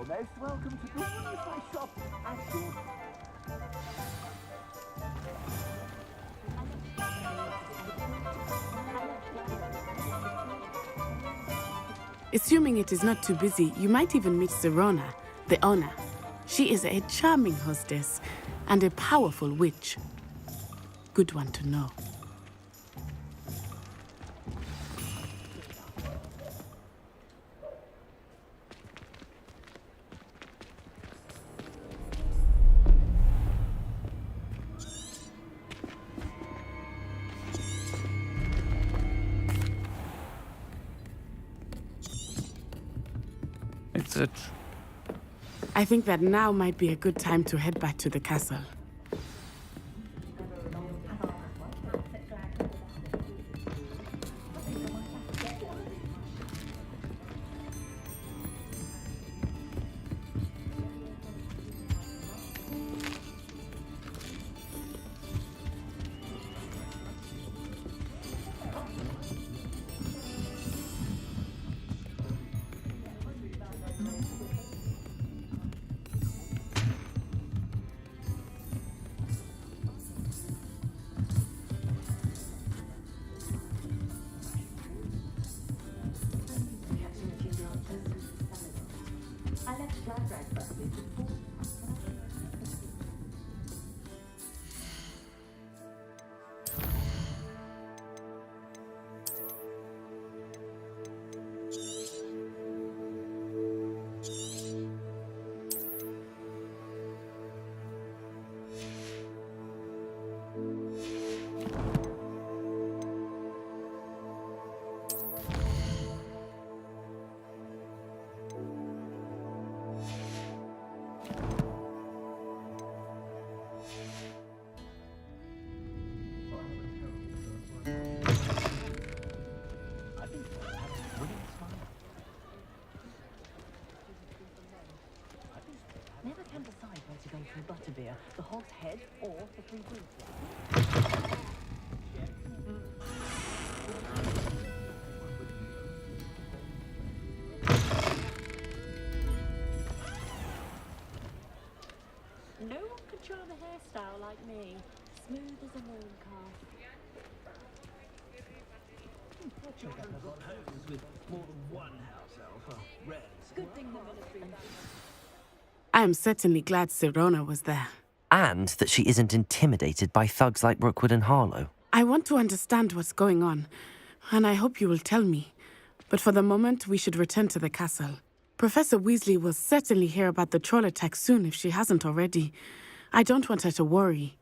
You're most welcome to use my shop as your... Assuming it is not too busy, you might even meet Sirona, the owner. She is a charming hostess and a powerful witch. Good one to know. It's a... I think that now might be a good time to head back to the castle. Never can decide where to go for butterbeer, the hog's head or the three boots. No one could charm a hairstyle like me. Smooth as a moon calf. Children got homes with more than one house elf are rare. Good thing the military. I am certainly glad Sirona was there. And that she isn't intimidated by thugs like Rookwood and Harlow. I want to understand what's going on, and I hope you will tell me. But for the moment, we should return to the castle. Professor Weasley will certainly hear about the troll attack soon if she hasn't already. I don't want her to worry.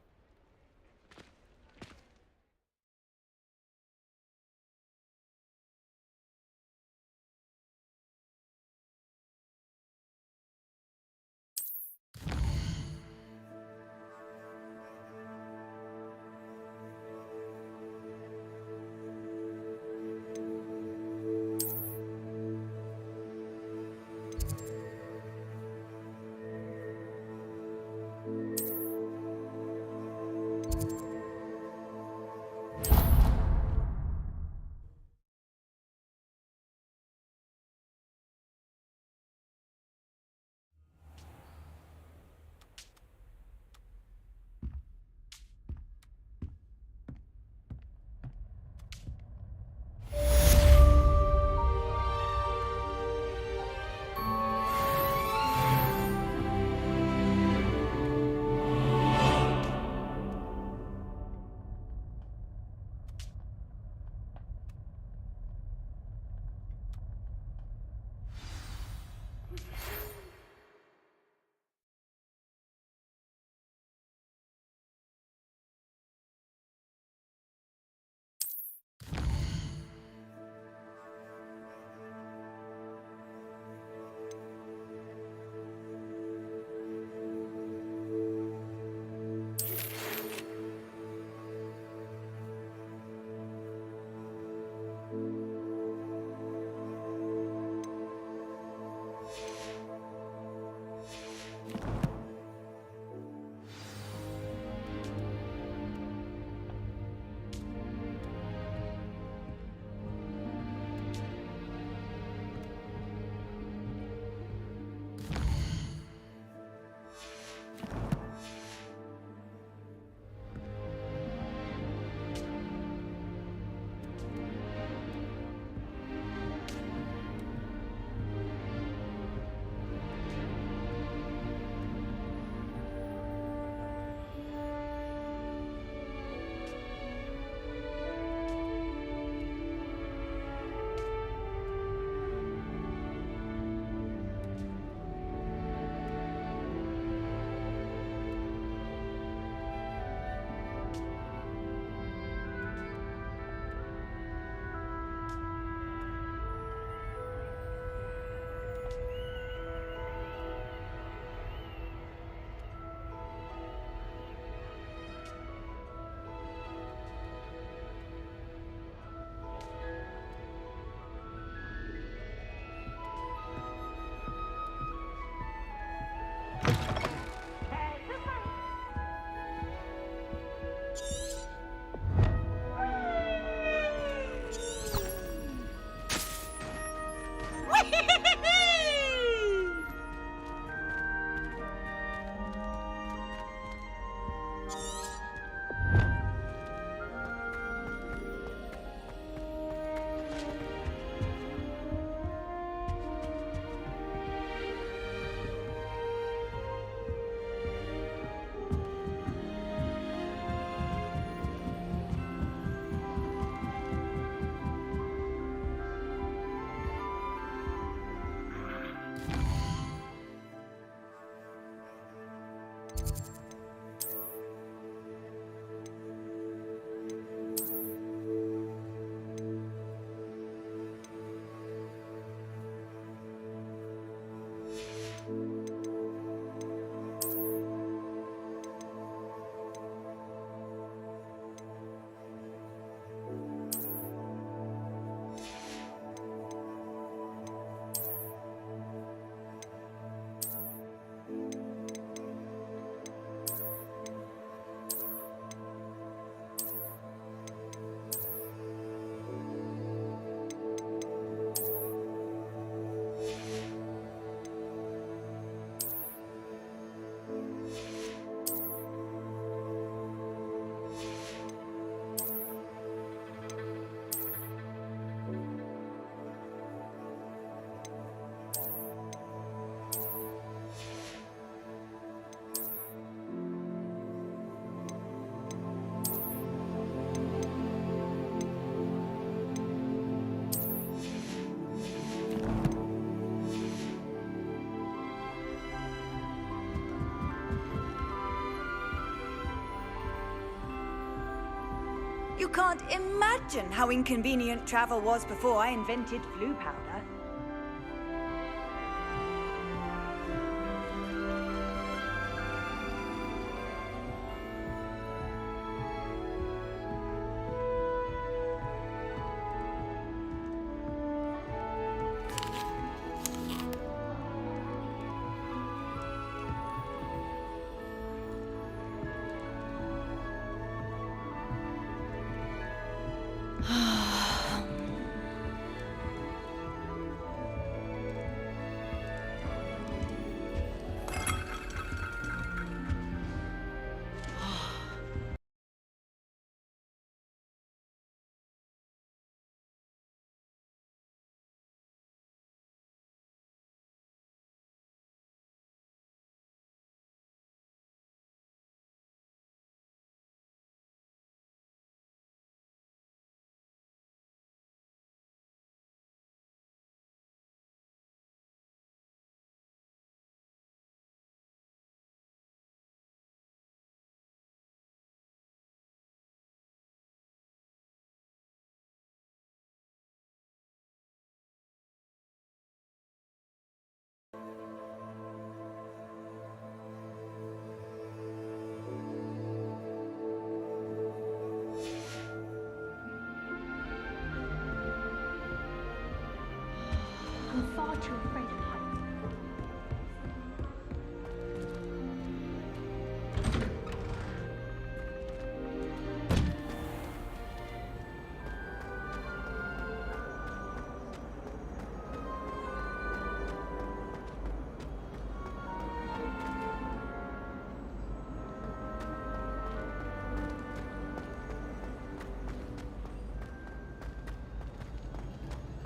You can't imagine how inconvenient travel was before I invented flu powder. I'm far too afraid of heights.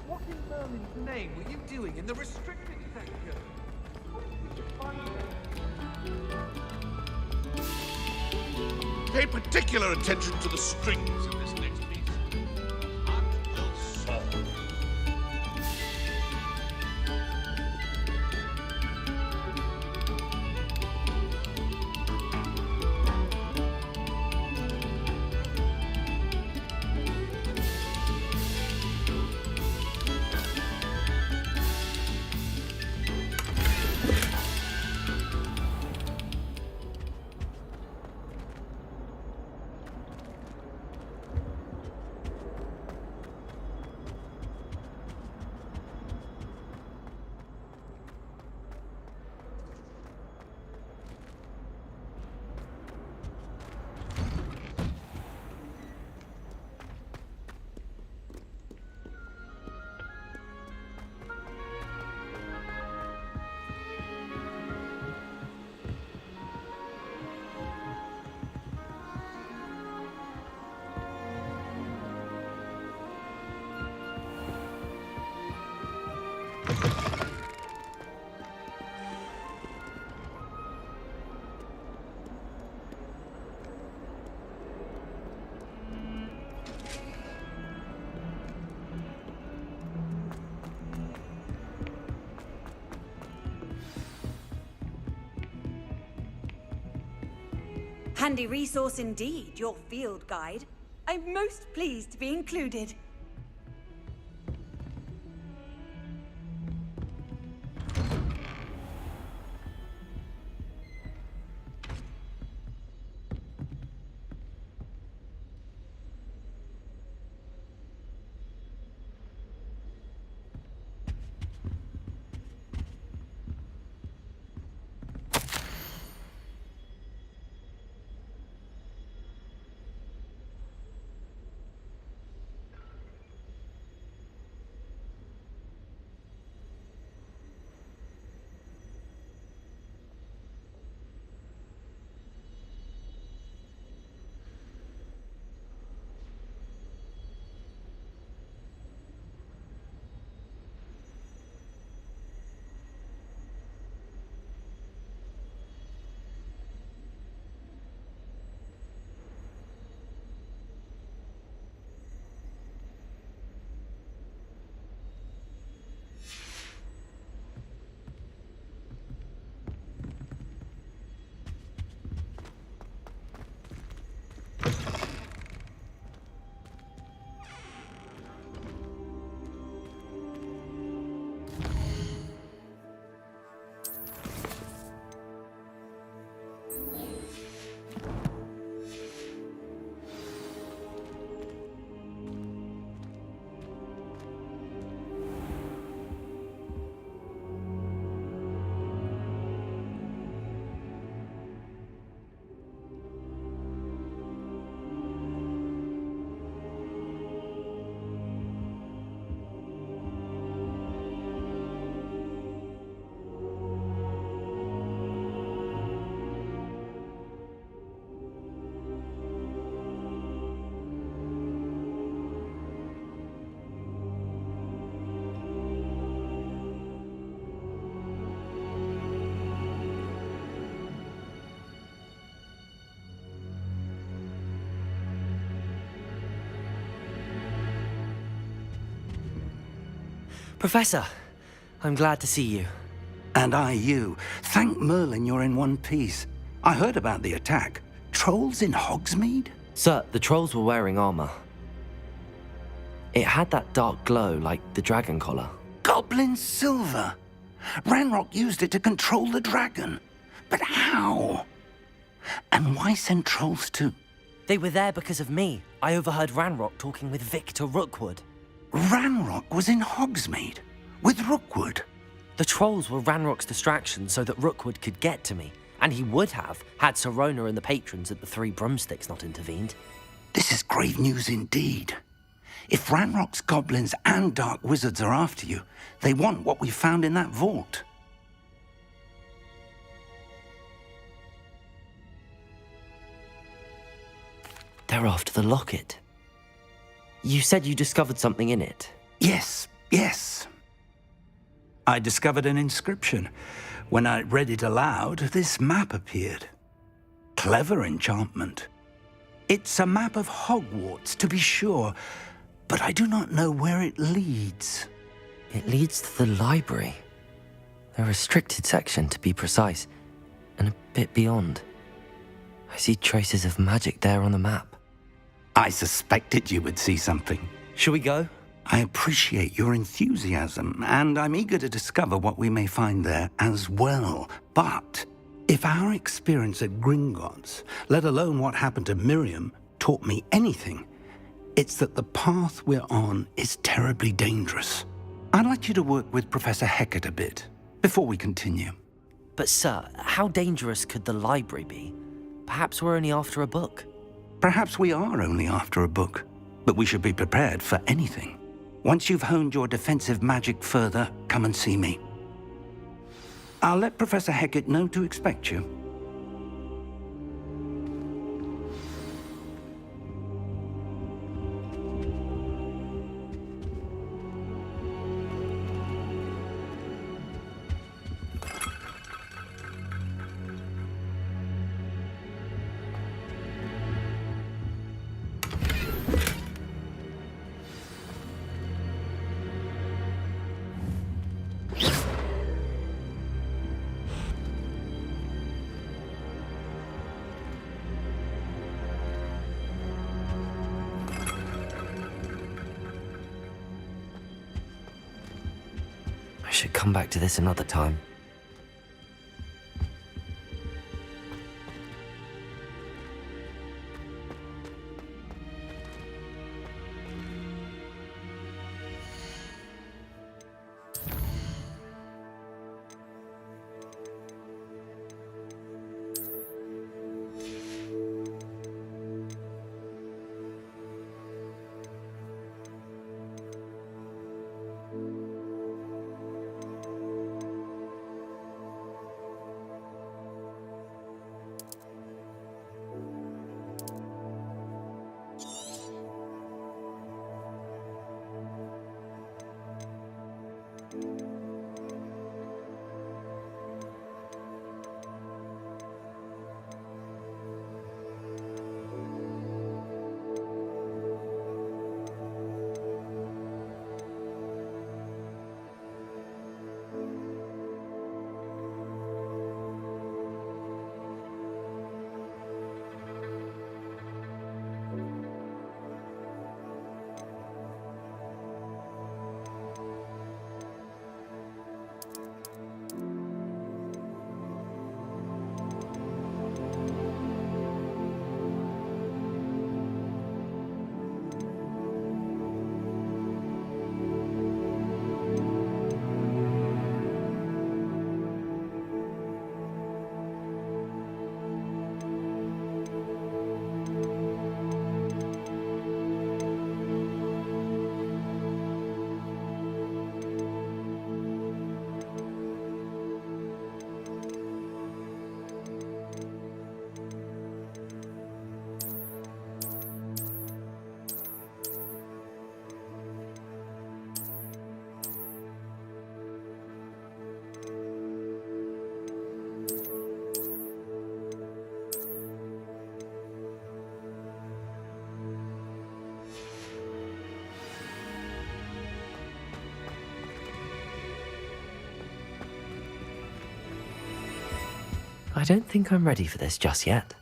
What in Merlin's name were you doing in the restricted section? Pay particular attention to the strings in this next piece. Hunt will solve. Handy resource indeed, your field guide. I'm most pleased to be included. Professor, I'm glad to see you. And I you. Thank Merlin you're in one piece. I heard about the attack. Trolls in Hogsmeade? Sir, the trolls were wearing armor. It had that dark glow like the dragon collar. Goblin silver! Ranrock used it to control the dragon. But how? And why send trolls too? They were there because of me. I overheard Ranrock talking with Victor Rookwood. Ranrock was in Hogsmeade? With Rookwood? The trolls were Ranrock's distraction so that Rookwood could get to me. And he would have, had Sirona and the patrons at the Three Broomsticks not intervened. This is grave news indeed. If Ranrock's goblins and dark wizards are after you, they want what we found in that vault. They're after the locket. You said you discovered something in it. Yes. I discovered an inscription. When I read it aloud, this map appeared. Clever enchantment. It's a map of Hogwarts, to be sure, but I do not know where it leads. It leads to the library. The restricted section, to be precise, and a bit beyond. I see traces of magic there on the map. I suspected you would see something. Shall we go? I appreciate your enthusiasm, and I'm eager to discover what we may find there as well. But if our experience at Gringotts, let alone what happened to Miriam, taught me anything, it's that the path we're on is terribly dangerous. I'd like you to work with Professor Hecat a bit before we continue. But sir, how dangerous could the library be? Perhaps we're only after a book. Perhaps we are only after a book, but we should be prepared for anything. Once you've honed your defensive magic further, come and see me. I'll let Professor Hecat know to expect you. I should come back to this another time. I don't think I'm ready for this just yet.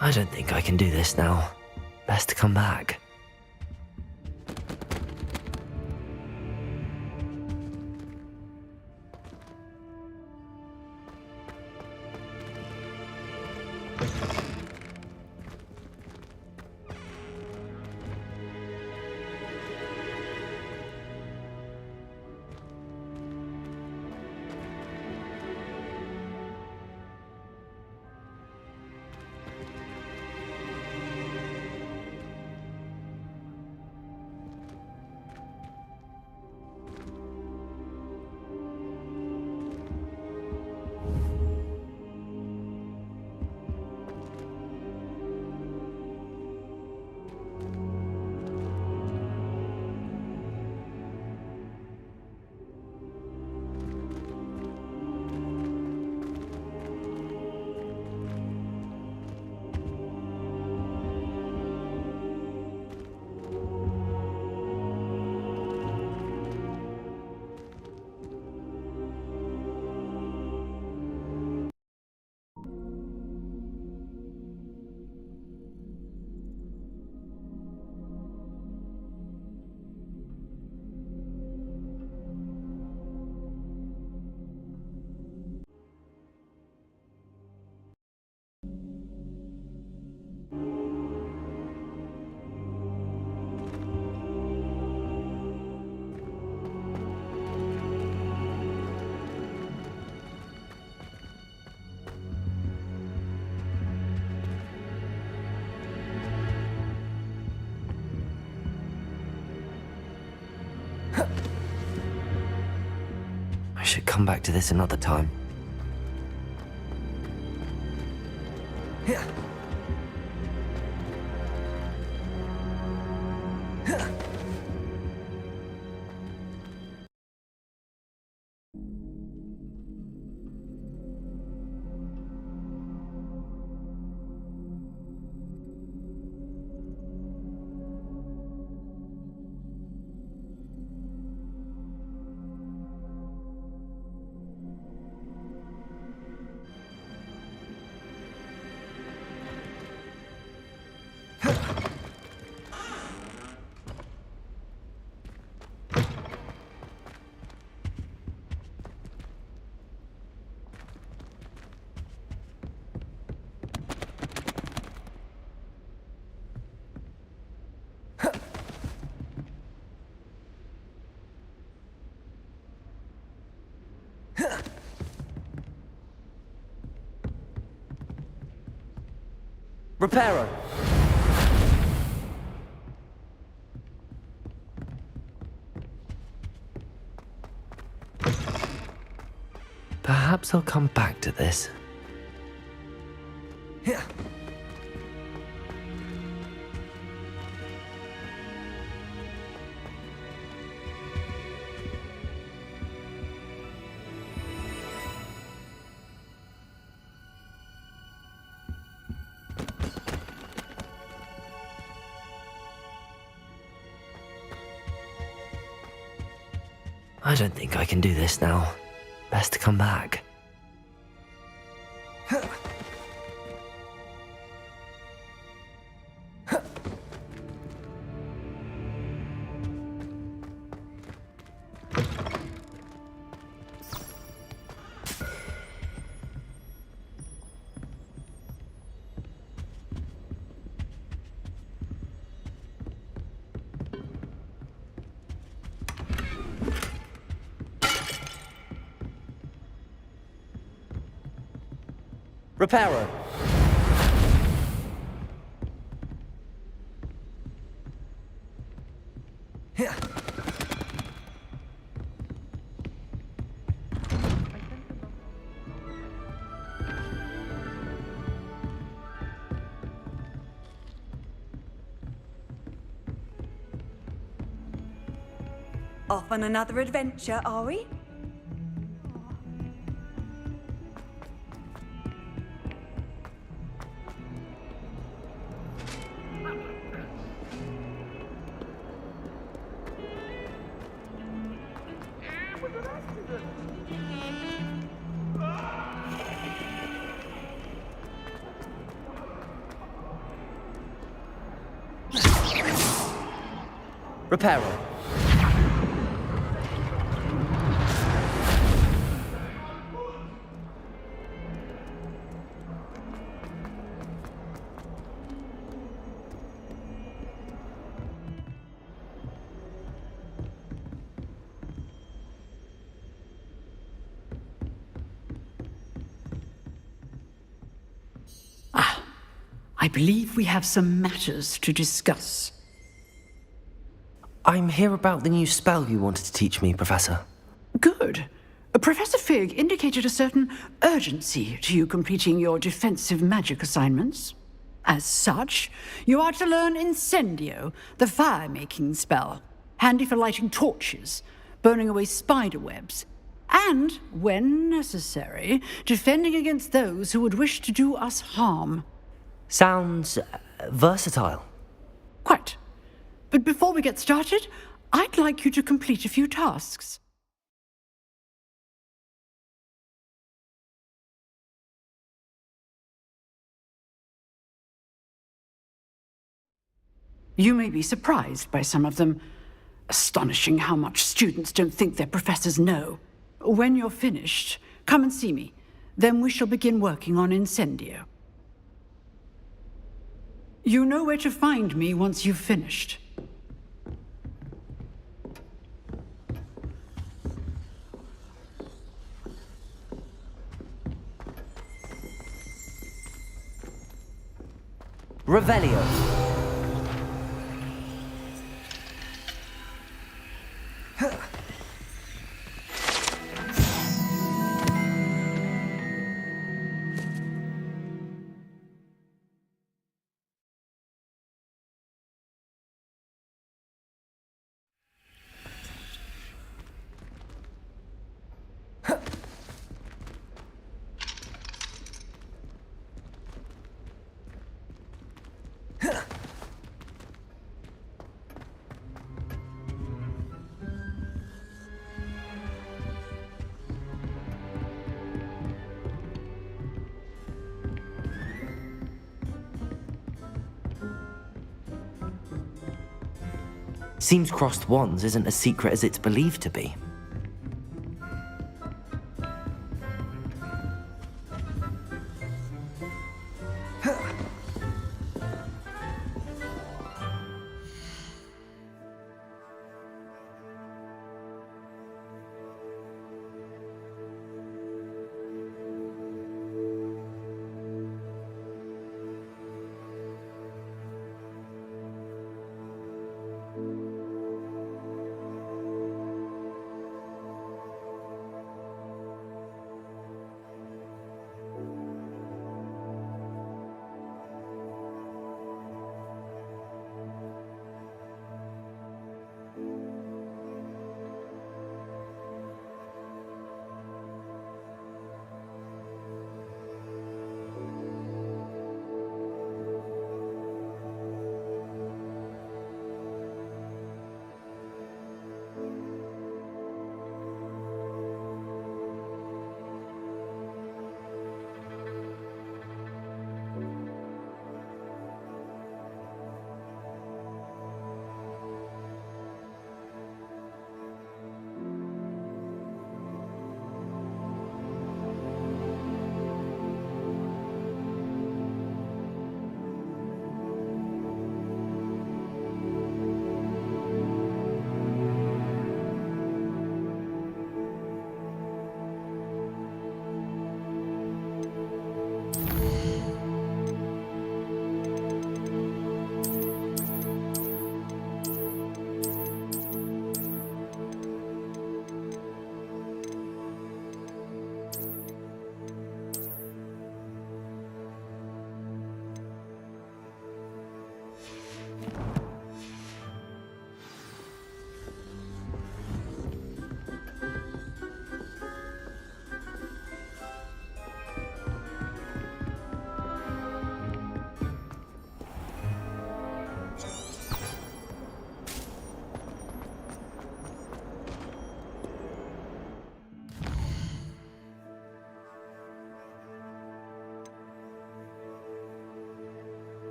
I don't think I can do this now. Best to come back. I should come back to this another time. Reparo! Perhaps I'll come back to this. I don't think I can do this now. Best to come back. Reparo. Off on another adventure, are we? Reparo. I believe we have some matters to discuss. I'm here about the new spell you wanted to teach me, Professor. Good. Professor Fig indicated a certain urgency to you completing your defensive magic assignments. As such, you are to learn Incendio, the fire-making spell, handy for lighting torches, burning away spider webs, and, when necessary, defending against those who would wish to do us harm. Sounds versatile. Quite. But before we get started, I'd like you to complete a few tasks. You may be surprised by some of them. Astonishing how much students don't think their professors know. When you're finished, come and see me. Then we shall begin working on Incendio. You know where to find me once you've finished. Revelio. Seems crossed wands isn't as secret as it's believed to be.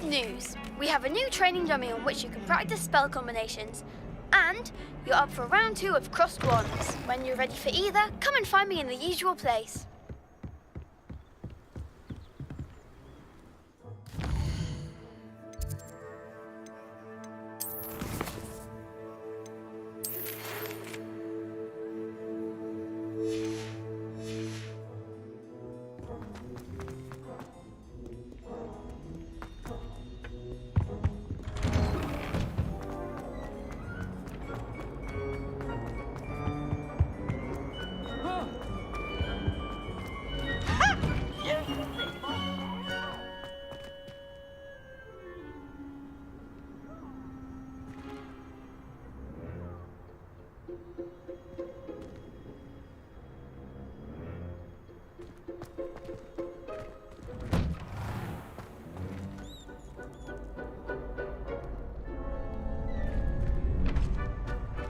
news. We have a new training dummy on which you can practice spell combinations. And you're up for round 2 of Crossed Wands. When you're ready for either, come and find me in the usual place.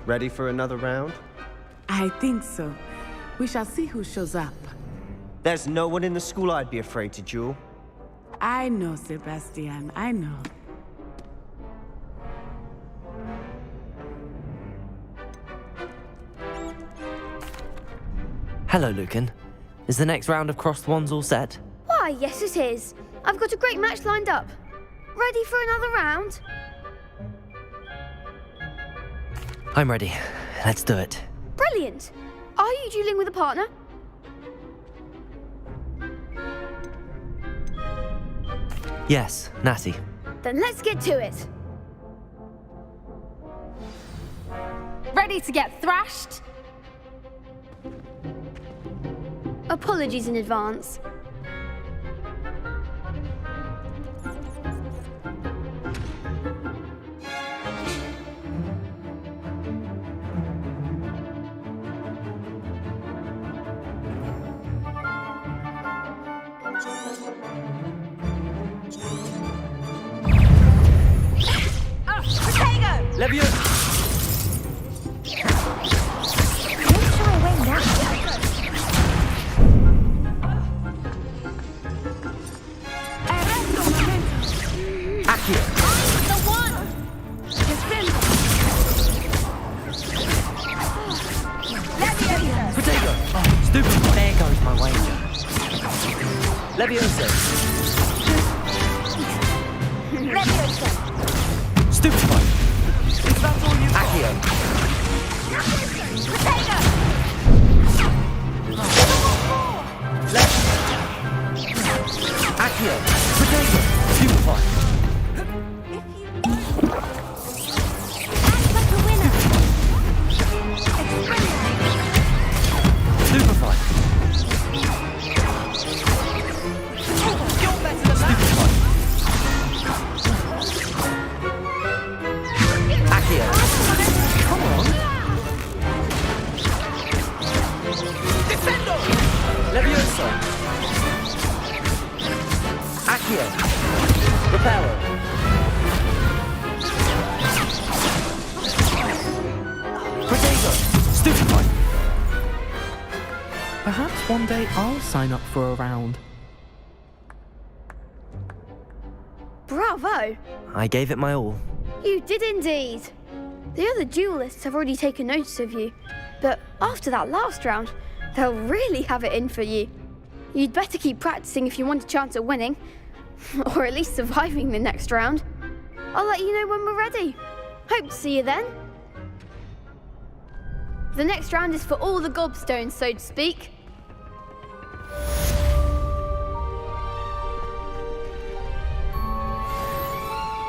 Ready for another round? I think so. We shall see who shows up. There's no one in the school I'd be afraid to duel. I know, Sebastian, I know. Hello, Lucan. Is the next round of Crossed Wands all set? Why, yes it is. I've got a great match lined up. Ready for another round? I'm ready. Let's do it. Brilliant. Are you dueling with a partner? Yes, Natty. Then let's get to it. Ready to get thrashed? Apologies in advance. Leviosa! Leviosa! Leviosa! Stupefy! Is that all you got? Accio! Potato! Accio! Potato! Stupefy! Act like a winner! Stupefy! You're better than that! Accio! Come on! Defendo! Leviosa! Accio! Reparo! Potato! Stupefy! Perhaps one day I'll sign up for a round. Bravo! I gave it my all. You did indeed. The other duelists have already taken notice of you, but after that last round, they'll really have it in for you. You'd better keep practicing if you want a chance at winning, or at least surviving the next round. I'll let you know when we're ready. Hope to see you then. The next round is for all the gobstones, so to speak.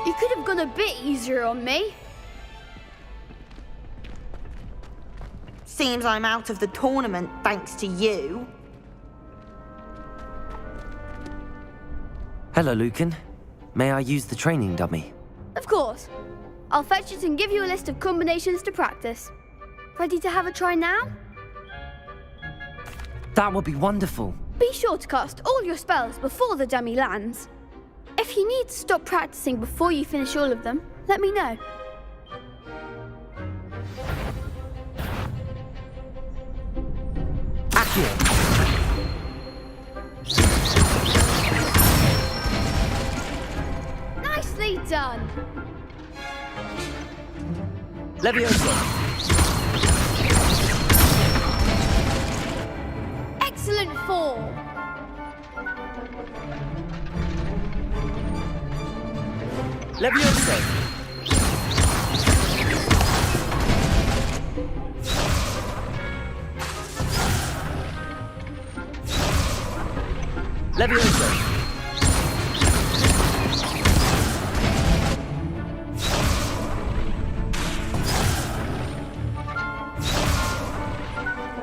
You could have gone a bit easier on me. Seems I'm out of the tournament thanks to you. Hello, Lucan. May I use the training dummy? Of course. I'll fetch it and give you a list of combinations to practice. Ready to have a try now? That would be wonderful. Be sure to cast all your spells before the dummy lands. If you need to stop practicing before you finish all of them, let me know. Accio! Nice done. Leviosa! Excellent form. Leviosa! Leviosa!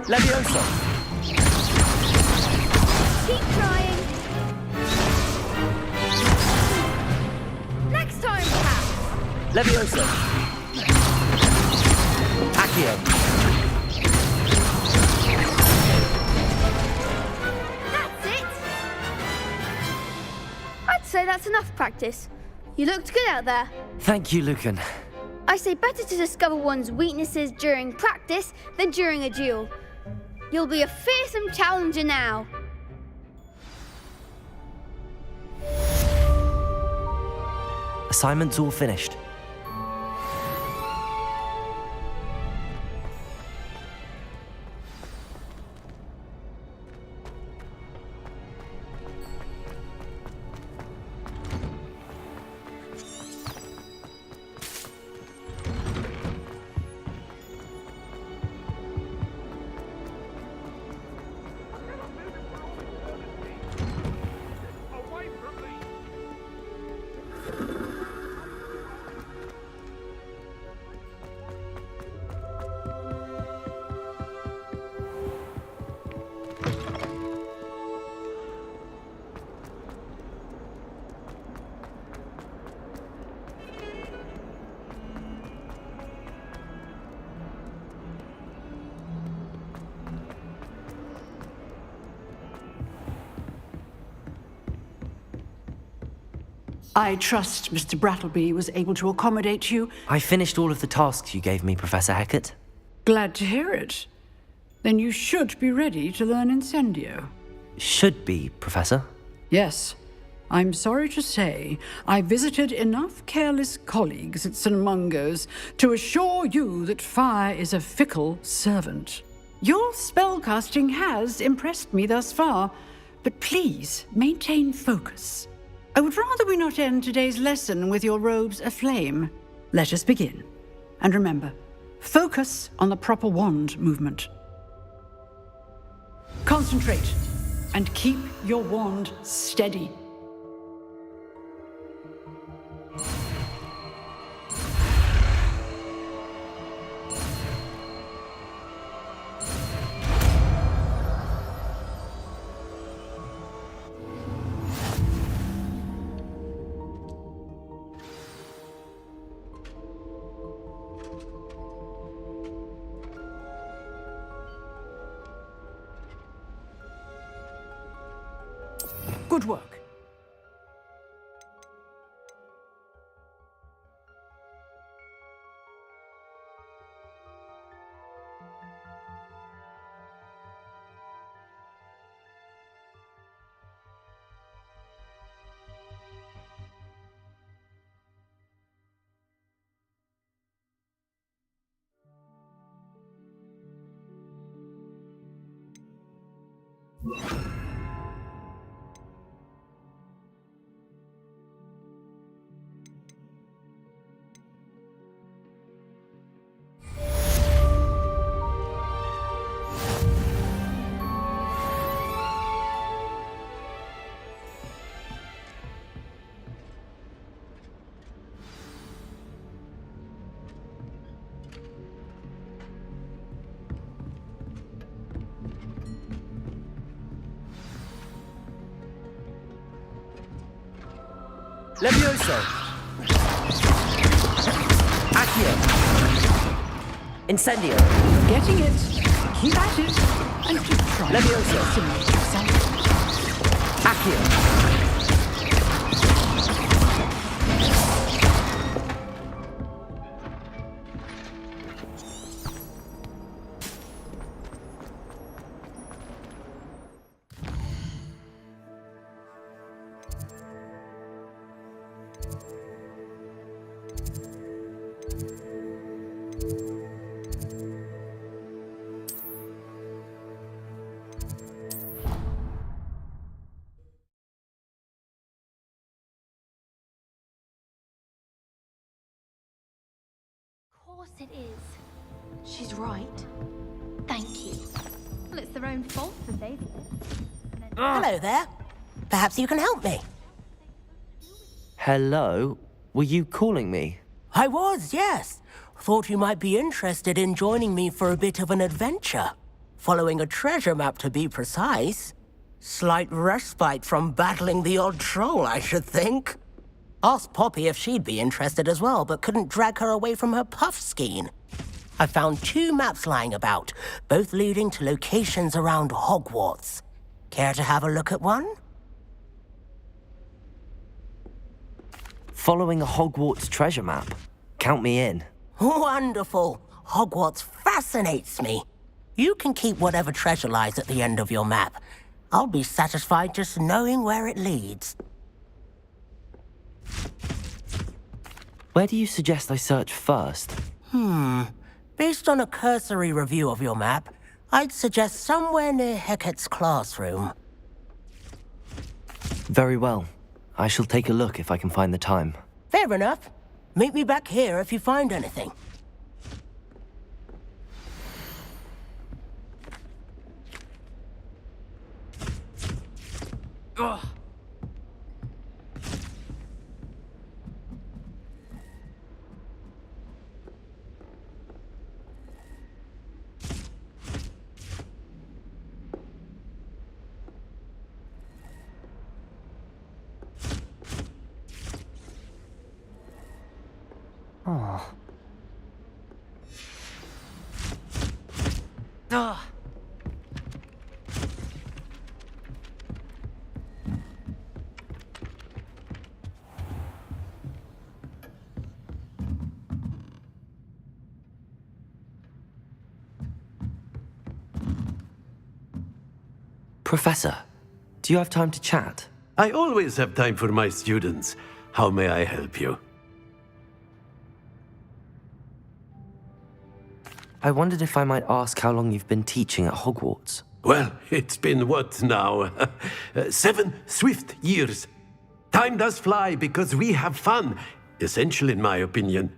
Leviosa! Keep trying. Next time, perhaps. Leviosa! Accio! That's it. I'd say that's enough practice. You looked good out there. Thank you, Lucan. I say better to discover one's weaknesses during practice than during a duel. You'll be a fearsome challenger now. Assignment's all finished. Away from me! I trust Mr. Brattleby was able to accommodate you. I finished all of the tasks you gave me, Professor Hecat. Glad to hear it. Then you should be ready to learn Incendio. Should be, Professor. Yes. I'm sorry to say, I visited enough careless colleagues at St. Mungo's to assure you that fire is a fickle servant. Your spellcasting has impressed me thus far, but please maintain focus. I would rather we not end today's lesson with your robes aflame. Let us begin. And remember, focus on the proper wand movement. Concentrate and keep your wand steady. Good work. Levioso! Accio! Incendio! Getting it. Keep at it. And keep trying. Levioso! Simulate yourself. Accio! Of course it is. She's right. Thank you. Well, it's their own fault that they've lived. Hello there. Perhaps you can help me. Hello? Were you calling me? I was, yes. Thought you might be interested in joining me for a bit of an adventure. Following a treasure map, to be precise. Slight respite from battling the odd troll, I should think. Asked Poppy if she'd be interested as well, but couldn't drag her away from her puff skein. I found 2 maps lying about, both leading to locations around Hogwarts. Care to have a look at one? Following a Hogwarts treasure map. Count me in. Wonderful. Hogwarts fascinates me. You can keep whatever treasure lies at the end of your map. I'll be satisfied just knowing where it leads. Where do you suggest I search first? Based on a cursory review of your map, I'd suggest somewhere near Hecat's classroom. Very well. I shall take a look if I can find the time. Fair enough. Meet me back here if you find anything. Ugh. Oh. Ugh. Professor, do you have time to chat? I always have time for my students. How may I help you? I wondered if I might ask how long you've been teaching at Hogwarts. Well, it's been what now? 7 swift years. Time does fly because we have fun. Essential in my opinion.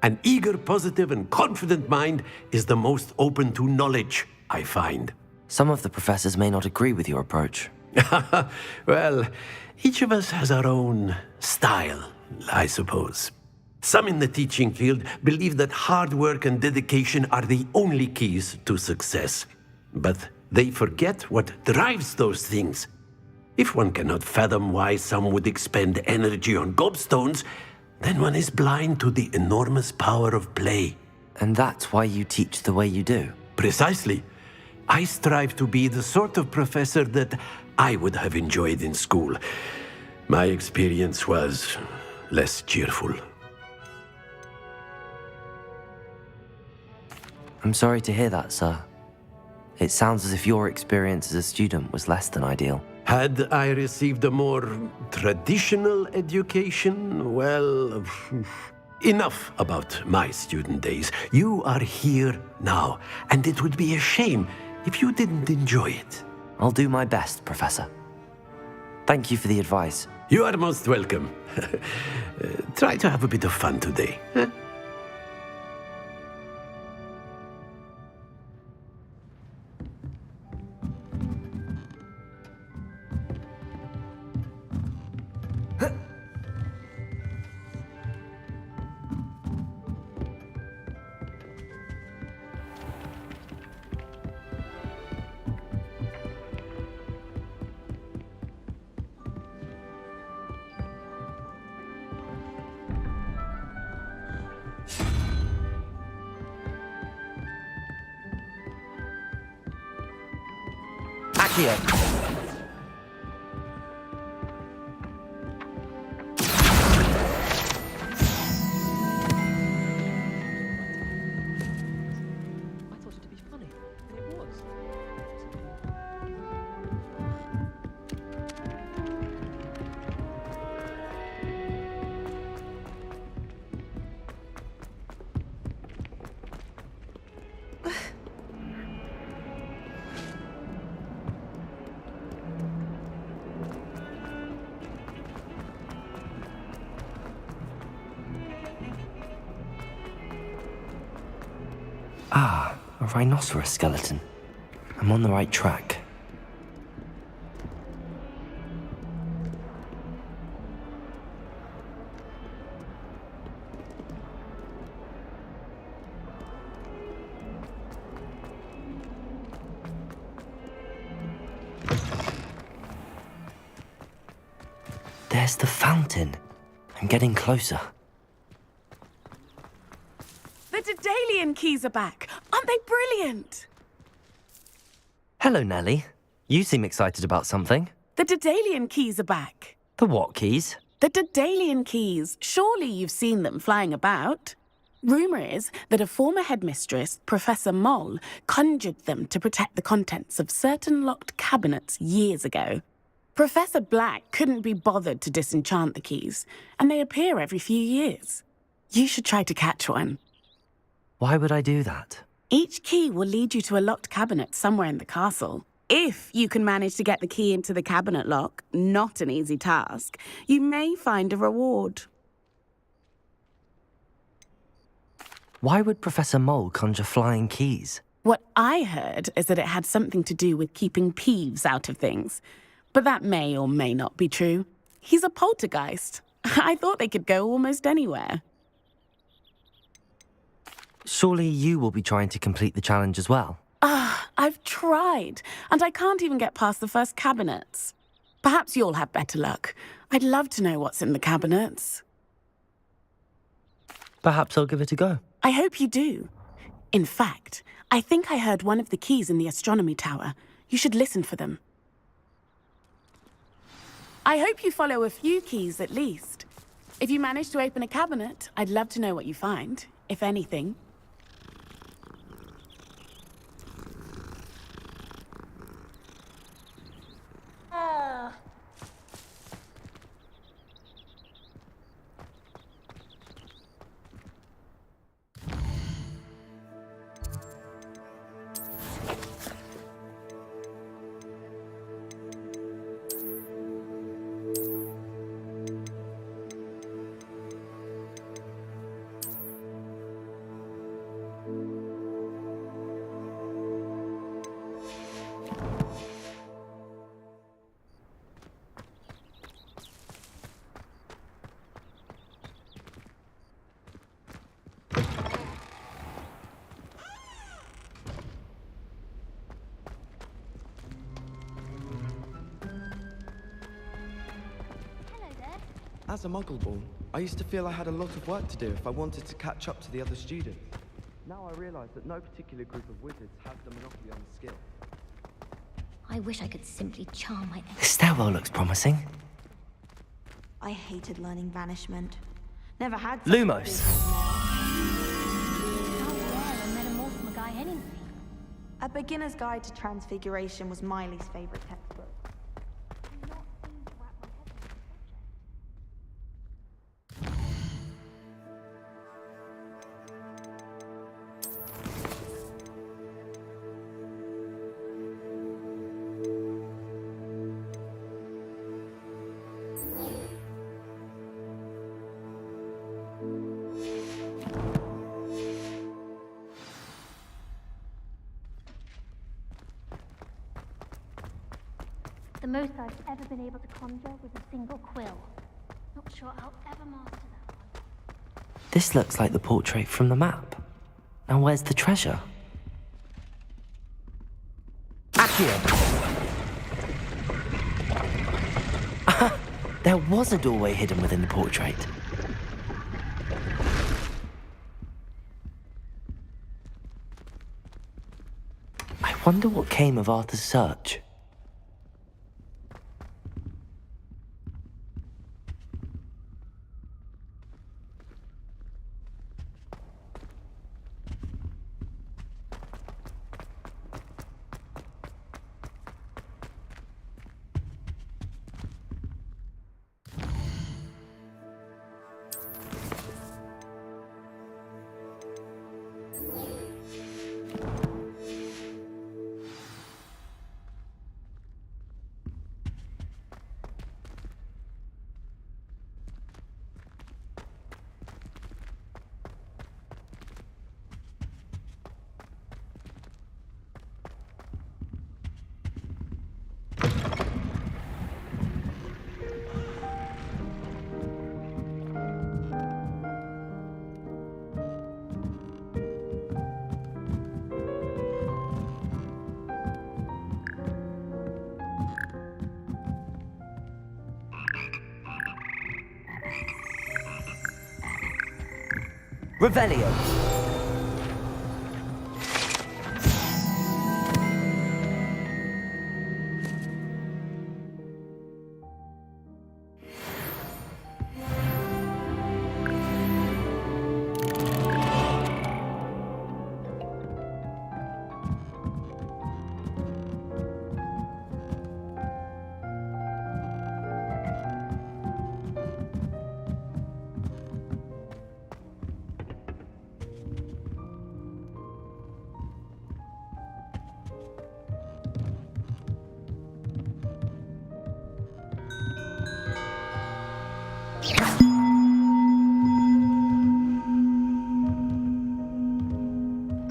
An eager, positive, and confident mind is the most open to knowledge, I find. Some of the professors may not agree with your approach. Well, each of us has our own style, I suppose. Some in the teaching field believe that hard work and dedication are the only keys to success. But they forget what drives those things. If one cannot fathom why some would expend energy on gobstones, then one is blind to the enormous power of play. And that's why you teach the way you do? Precisely. I strive to be the sort of professor that I would have enjoyed in school. My experience was less cheerful. I'm sorry to hear that, sir. It sounds as if your experience as a student was less than ideal. Had I received a more traditional education, well, enough about my student days. You are here now, and it would be a shame if you didn't enjoy it. I'll do my best, Professor. Thank you for the advice. You are most welcome. Try to have a bit of fun today. Huh? Accio. Ah, a rhinoceros skeleton. I'm on the right track. There's the fountain. I'm getting closer. The Daedalian keys are back. Aren't they brilliant? Hello, Nellie. You seem excited about something. The Daedalian keys are back. The what keys? The Daedalian keys. Surely you've seen them flying about. Rumour is that a former headmistress, Professor Moll, conjured them to protect the contents of certain locked cabinets years ago. Professor Black couldn't be bothered to disenchant the keys, and they appear every few years. You should try to catch one. Why would I do that? Each key will lead you to a locked cabinet somewhere in the castle. If you can manage to get the key into the cabinet lock, not an easy task, you may find a reward. Why would Professor Mole conjure flying keys? What I heard is that it had something to do with keeping Peeves out of things. But that may or may not be true. He's a poltergeist. I thought they could go almost anywhere. Surely you will be trying to complete the challenge as well. I've tried, and I can't even get past the first cabinets. Perhaps you'll have better luck. I'd love to know what's in the cabinets. Perhaps I'll give it a go. I hope you do. In fact, I think I heard one of the keys in the astronomy tower. You should listen for them. I hope you follow a few keys at least. If you manage to open a cabinet, I'd love to know what you find, if anything. As a Muggle-born, I used to feel I had a lot of work to do if I wanted to catch up to the other students. Now I realise that no particular group of wizards has the monopoly on skill. I wish I could simply charm my The stairwell looks promising. I hated learning Banishment. Never had Lumos. A Beginner's Guide to Transfiguration was Miley's favourite textbook. The most I've ever been able to conjure was a single quill. Not sure I'll ever master that one. This looks like the portrait from the map. Now where's the treasure? Accio! There was a doorway hidden within the portrait. I wonder what came of Arthur's search. Revelio.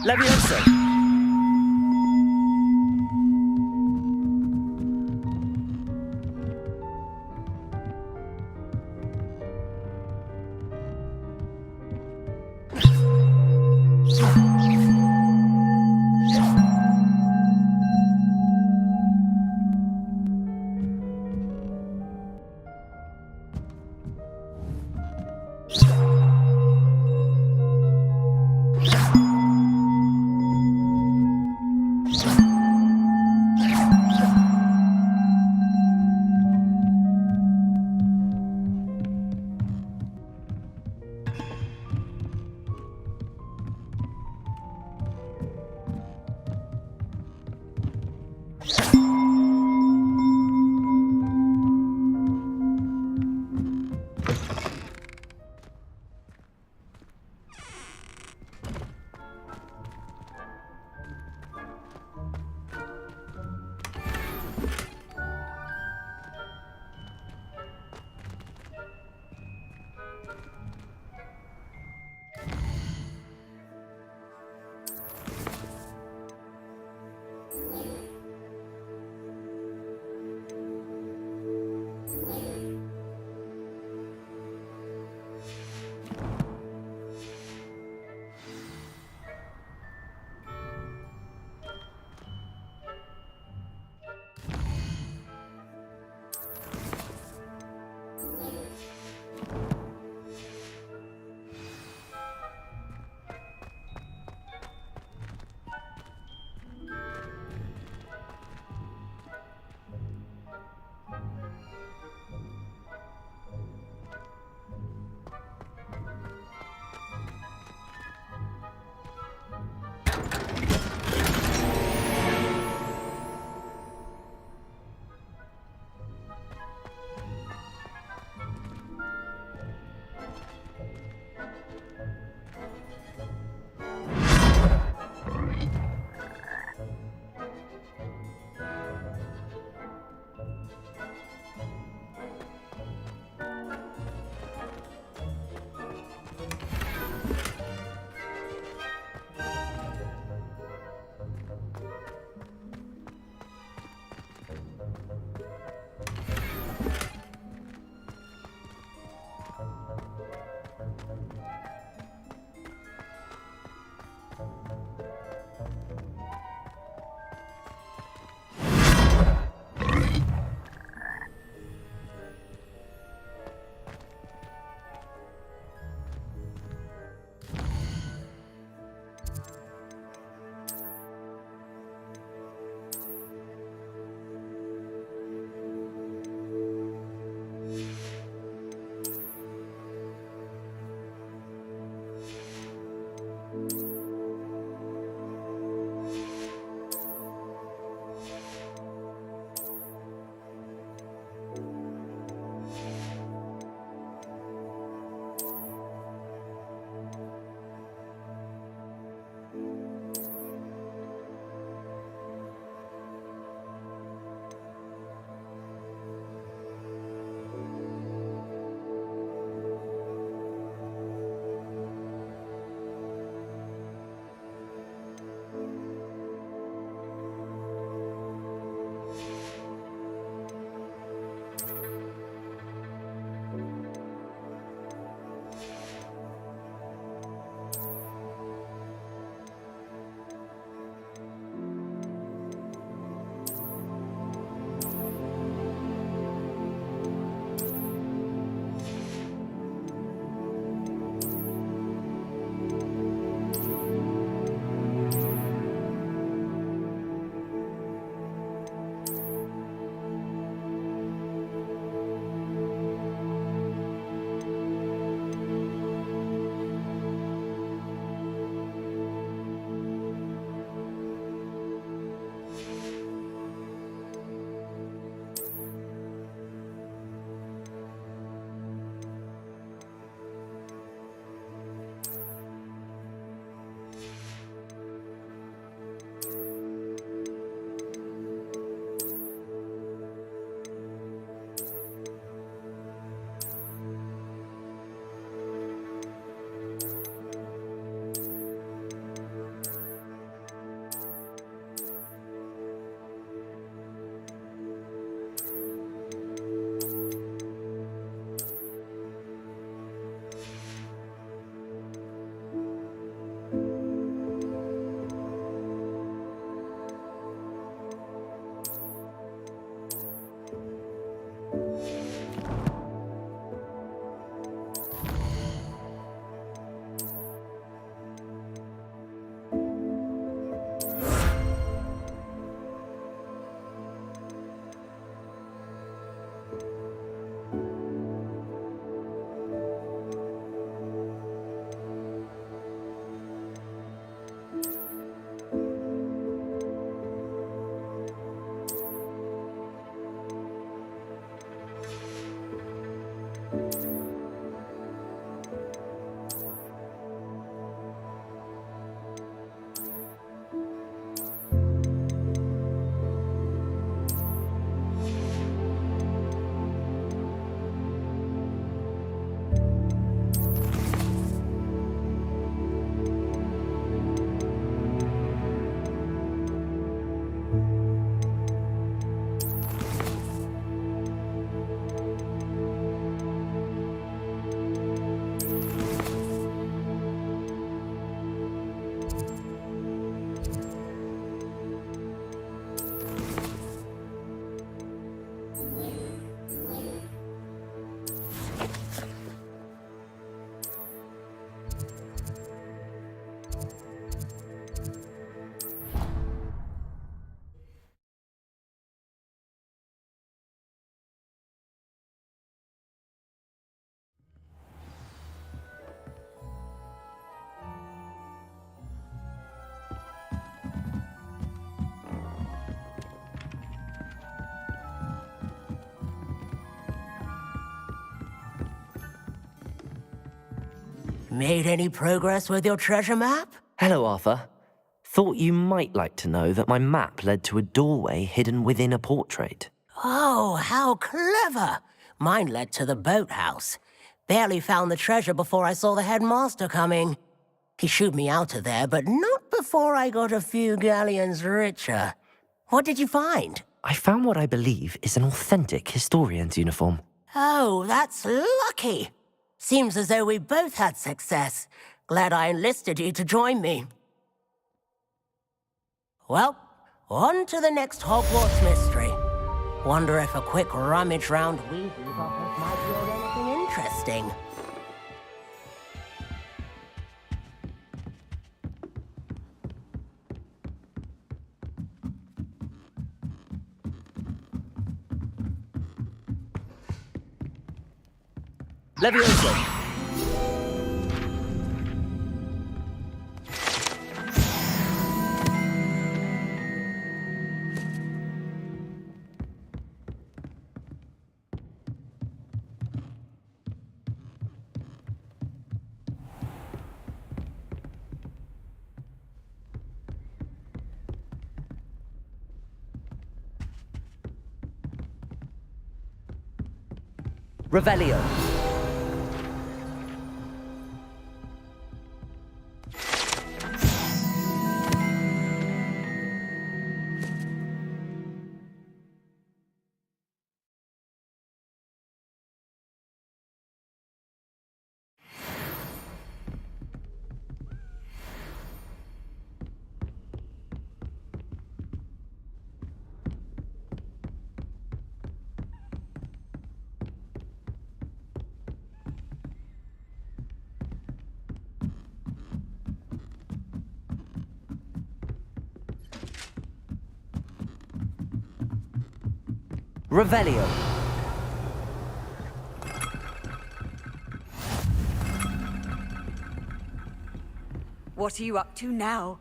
Levioso. Made any progress with your treasure map? Hello, Arthur. Thought you might like to know that my map led to a doorway hidden within a portrait. Oh, how clever! Mine led to the boathouse. Barely found the treasure before I saw the headmaster coming. He shooed me out of there, but not before I got a few galleons richer. What did you find? I found what I believe is an authentic historian's uniform. Oh, that's lucky. Seems as though we both had success. Glad I enlisted you to join me. Well, on to the next Hogwarts mystery. Wonder if a quick rummage round Weasley's office might yield anything interesting. Levioso! Revelio. Revelio. What are you up to now?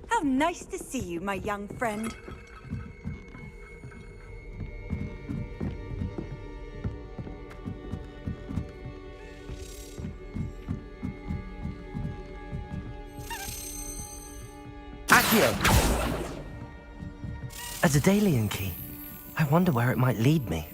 How nice to see you, my young friend. Accio! A Daedalian key. I wonder where it might lead me.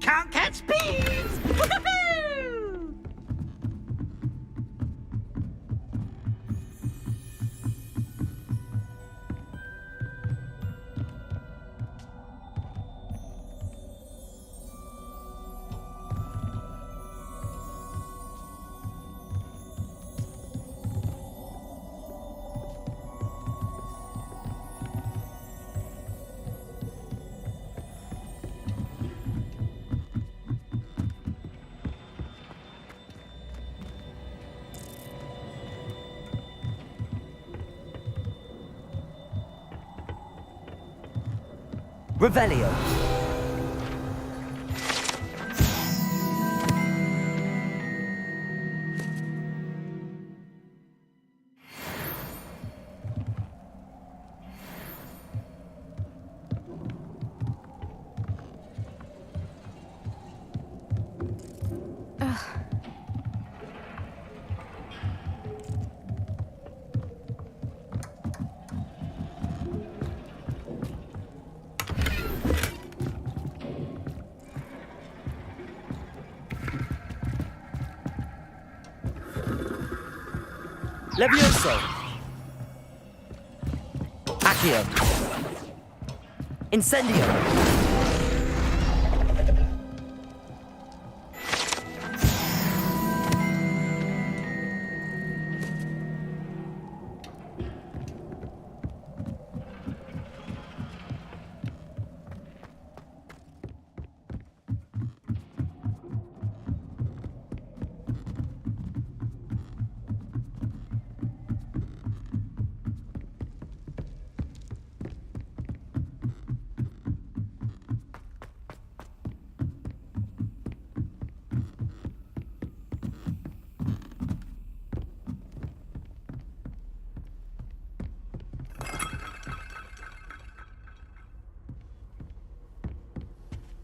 Can't catch bees! Woohoo! Revelio. Levioso. Accio. Incendio.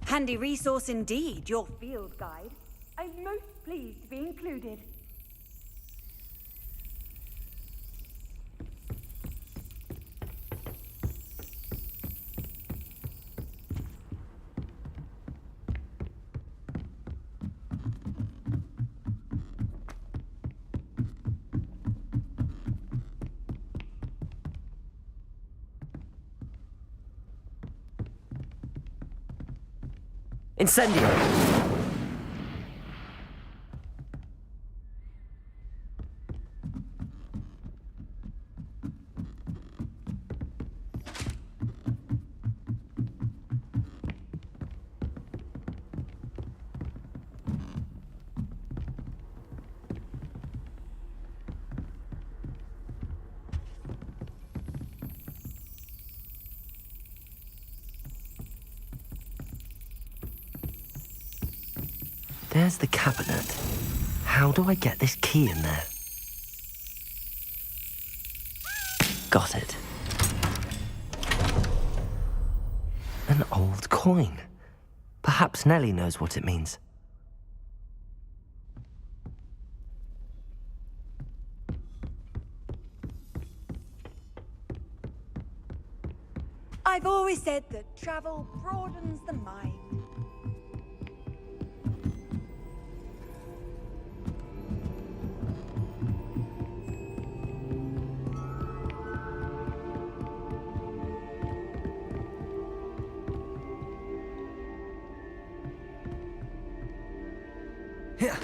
Handy resource indeed, your field guide. I'm most pleased to be included. Incendio. There's the cabinet. How do I get this key in there? Got it. An old coin. Perhaps Nellie knows what it means. I've always said that travel broadens the mind. Here.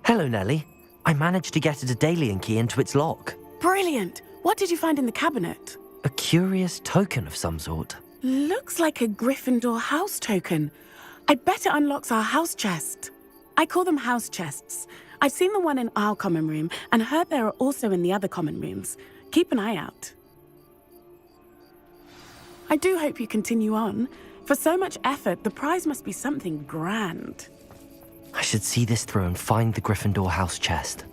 Hello, Nellie. I managed to get a Daedalian key into its lock. Brilliant! What did you find in the cabinet? A curious token of some sort. Looks like a Gryffindor house token. I bet it unlocks our house chest. I call them house chests. I've seen the one in our common room and heard there are also in the other common rooms. Keep an eye out. I do hope you continue on. For so much effort, the prize must be something grand. I should see this through and find the Gryffindor house chest.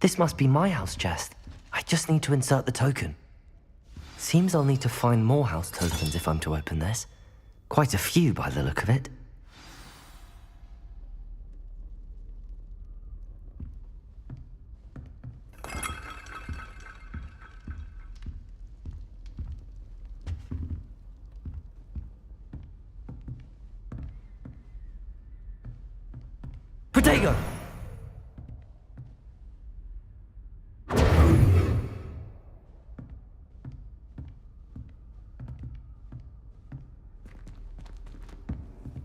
This must be my house chest. I just need to insert the token. Seems I'll need to find more house tokens if I'm to open this. Quite a few by the look of it. Protego!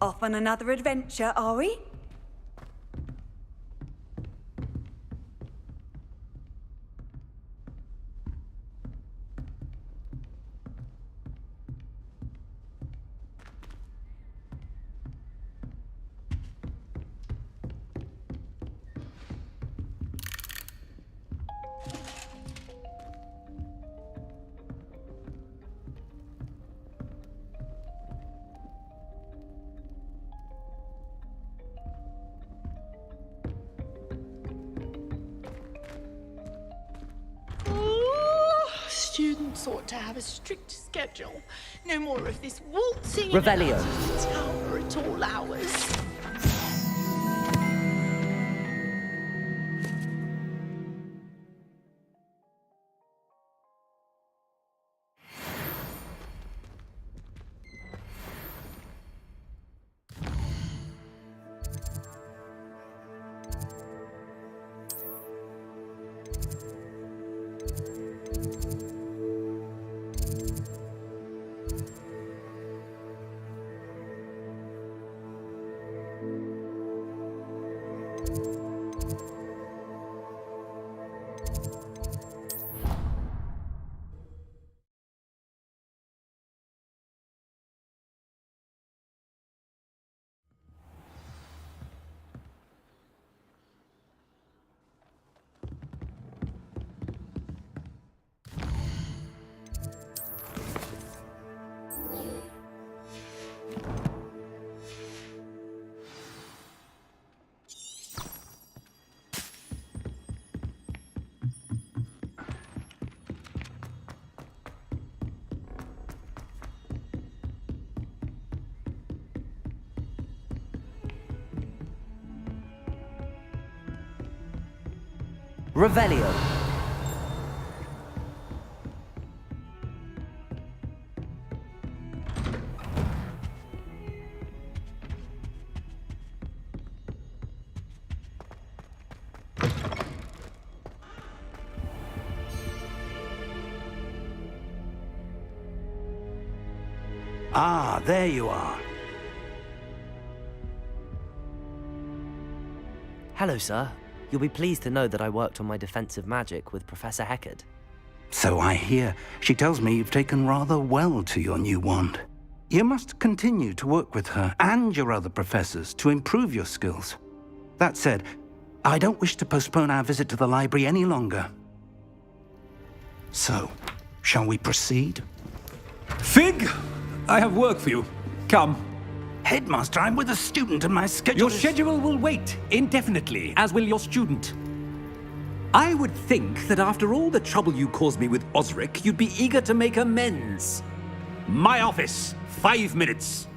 Off on another adventure, are we? students ought to have a strict schedule. No more of this waltzing Revelio. around the tower at all hours. Revelio. Ah, there you are. Hello, sir. You'll be pleased to know that I worked on my defensive magic with Professor Heckard. So I hear. She tells me you've taken rather well to your new wand. You must continue to work with her and your other professors to improve your skills. That said, I don't wish to postpone our visit to the library any longer. So, shall we proceed? Fig, I have work for you. Come. Headmaster, I'm with a student and my schedule Your schedule will wait indefinitely, as will your student. I would think that after all the trouble you caused me with Osric, you'd be eager to make amends. My office, 5 minutes.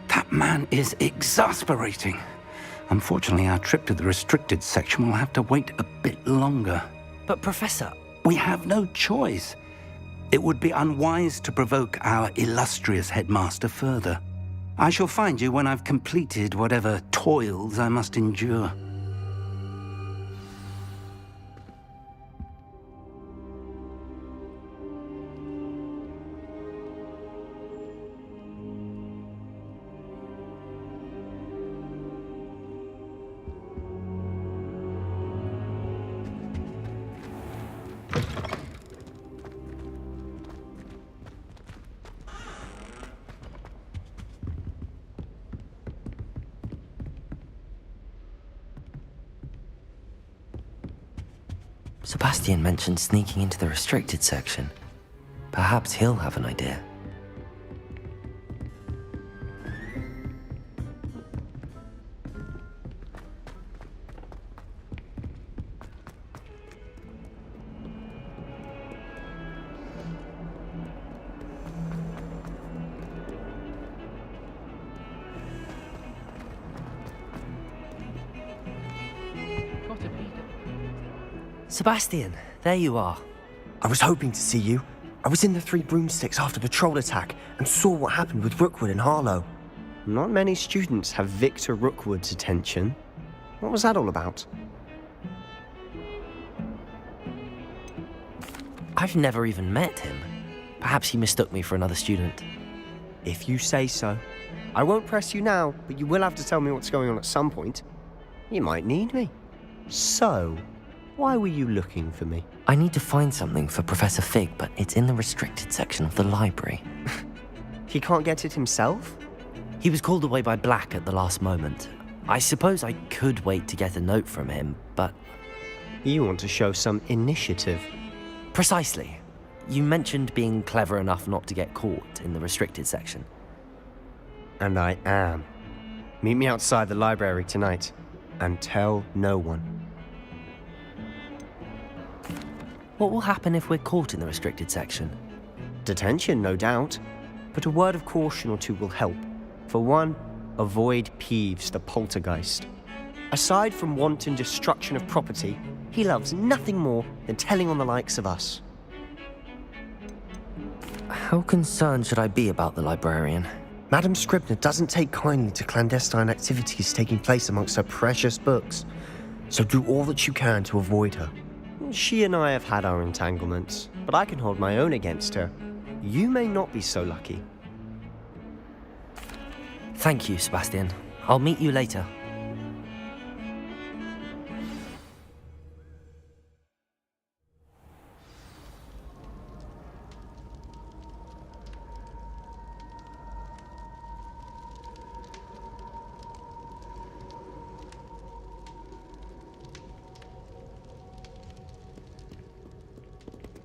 That man is exasperating. Unfortunately, our trip to the restricted section will have to wait a bit longer. But, Professor... We have no choice. It would be unwise to provoke our illustrious headmaster further. I shall find you when I've completed whatever toils I must endure. Sebastian mentioned sneaking into the restricted section. Perhaps he'll have an idea. Sebastian, there you are. I was hoping to see you. I was in the Three Broomsticks after the troll attack and saw what happened with Rookwood and Harlow. Not many students have Victor Rookwood's attention. What was that all about? I've never even met him. Perhaps he mistook me for another student. If you say so. I won't press you now, but you will have to tell me what's going on at some point. You might need me. So, why were you looking for me? I need to find something for Professor Fig, but it's in the restricted section of the library. He can't get it himself? He was called away by Black at the last moment. I suppose I could wait to get a note from him, but... You want to show some initiative. Precisely. You mentioned being clever enough not to get caught in the restricted section. And I am. Meet me outside the library tonight, and tell no one. What will happen if we're caught in the restricted section? Detention, no doubt. But a word of caution or two will help. For one, avoid Peeves, the poltergeist. Aside from wanton destruction of property, he loves nothing more than telling on the likes of us. How concerned should I be about the librarian? Madame Scribner doesn't take kindly to clandestine activities taking place amongst her precious books, so do all that you can to avoid her. She and I have had our entanglements, but I can hold my own against her. You may not be so lucky. Thank you, Sebastian. I'll meet you later.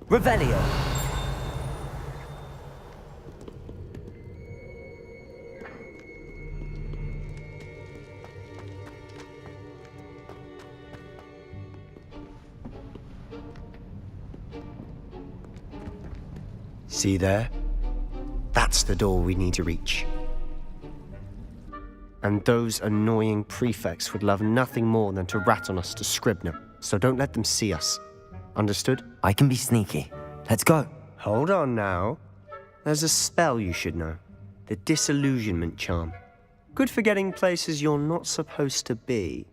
Revelio. See there? That's the door we need to reach. And those annoying prefects would love nothing more than to rat on us to Scribner, so don't let them see us. Understood? I can be sneaky. Let's go. Hold on now. There's a spell you should know. The Disillusionment Charm. Good for getting places you're not supposed to be.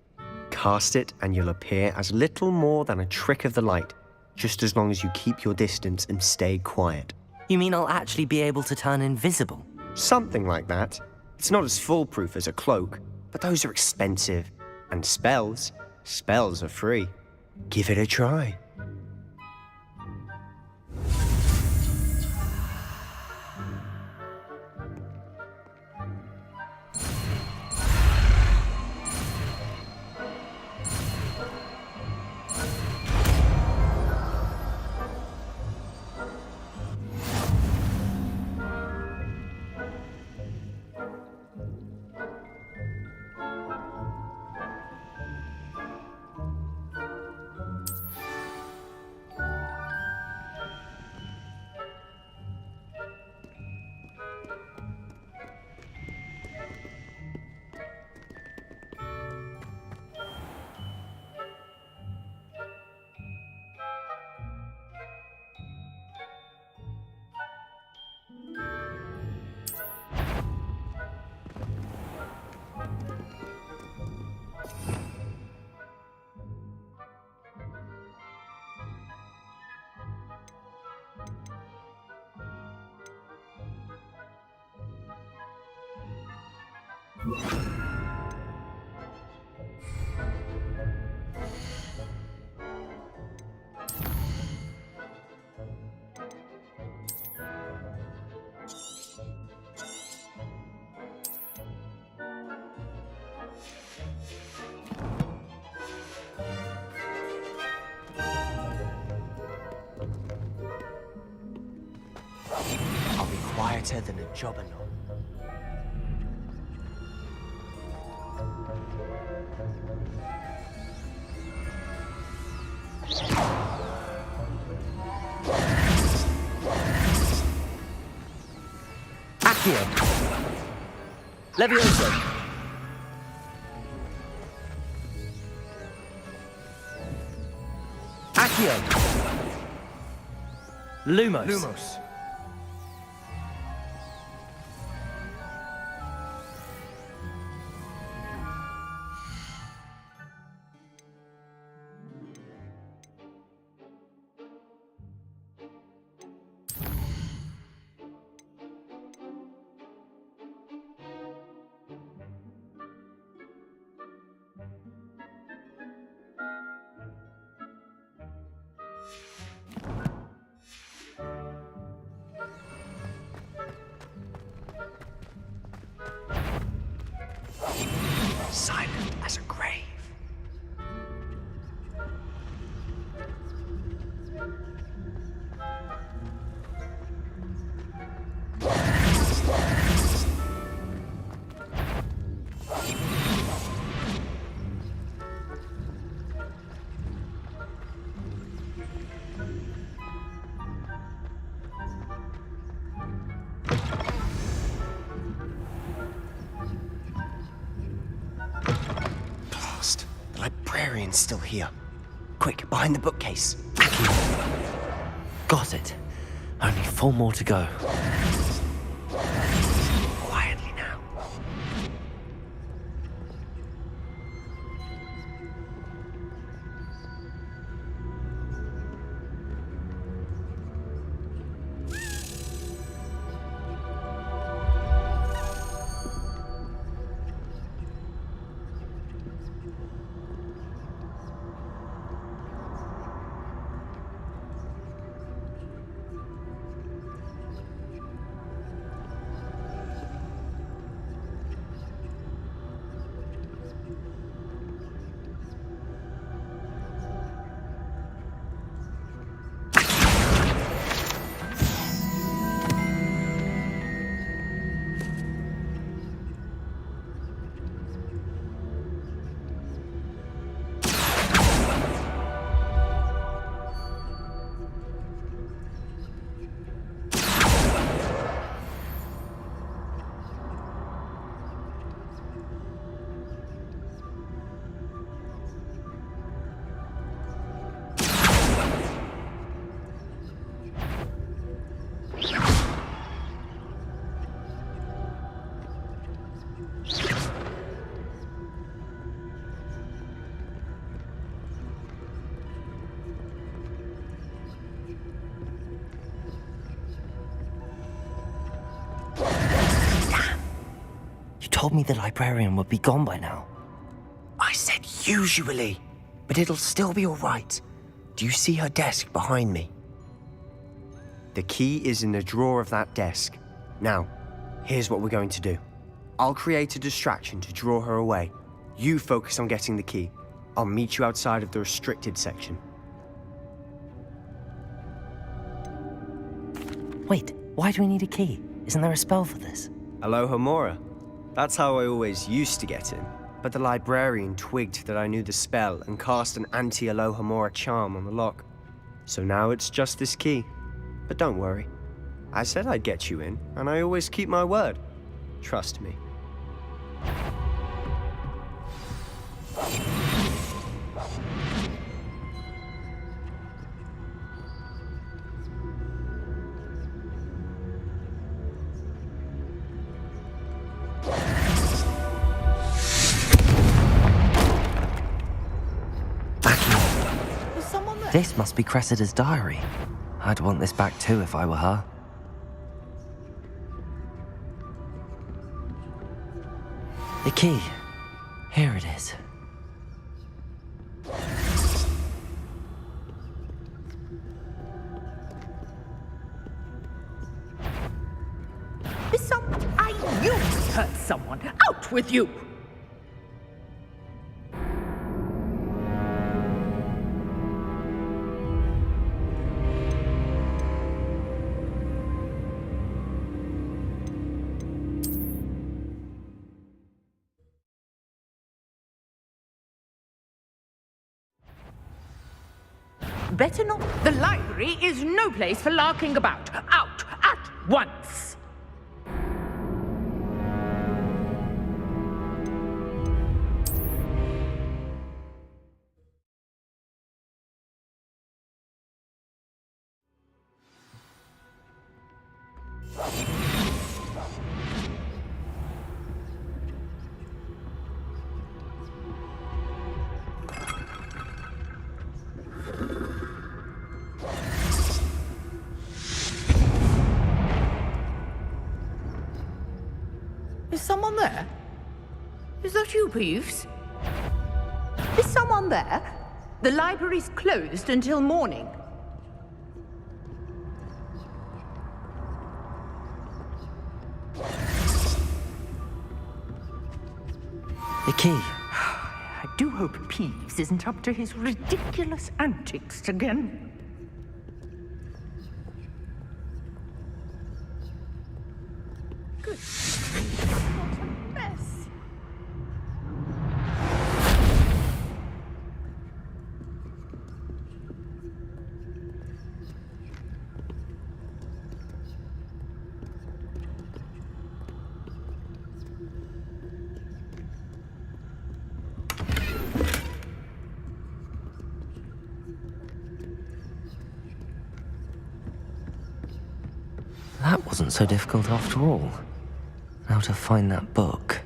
Cast it and you'll appear as little more than a trick of the light, just as long as you keep your distance and stay quiet. You mean I'll actually be able to turn invisible? Something like that. It's not as foolproof as a cloak, but those are expensive. And spells are free. Give it a try. I'll be quieter than a jobberknoll. Accio! Levioso! Accio! Lumos! librarian's still here. Quick, behind the bookcase. Got it. Only 4 more to go. Quietly now. Told me the librarian would be gone by now. I said usually, but it'll still be all right. Do you see her desk behind me? The key is in the drawer of that desk. Now, here's what we're going to do. I'll create a distraction to draw her away. You focus on getting the key. I'll meet you outside of the restricted section. Wait, why do we need a key? Isn't there a spell for this? Alohomora. That's how I always used to get in. But the librarian twigged that I knew the spell and cast an anti-Alohomora charm on the lock. So now it's just this key. But don't worry. I said I'd get you in, and I always keep my word. Trust me. This must be Cressida's diary. I'd want this back too if I were her. The key. Here it is. You hurt someone. Out with you! Better not. The library is no place for larking about. Out at once! Is someone there? Is that you, Peeves? Is someone there? The library's closed until morning. The key. I do hope Peeves isn't up to his ridiculous antics again. Good. What a mess. That wasn't so difficult after all. Now to find that book.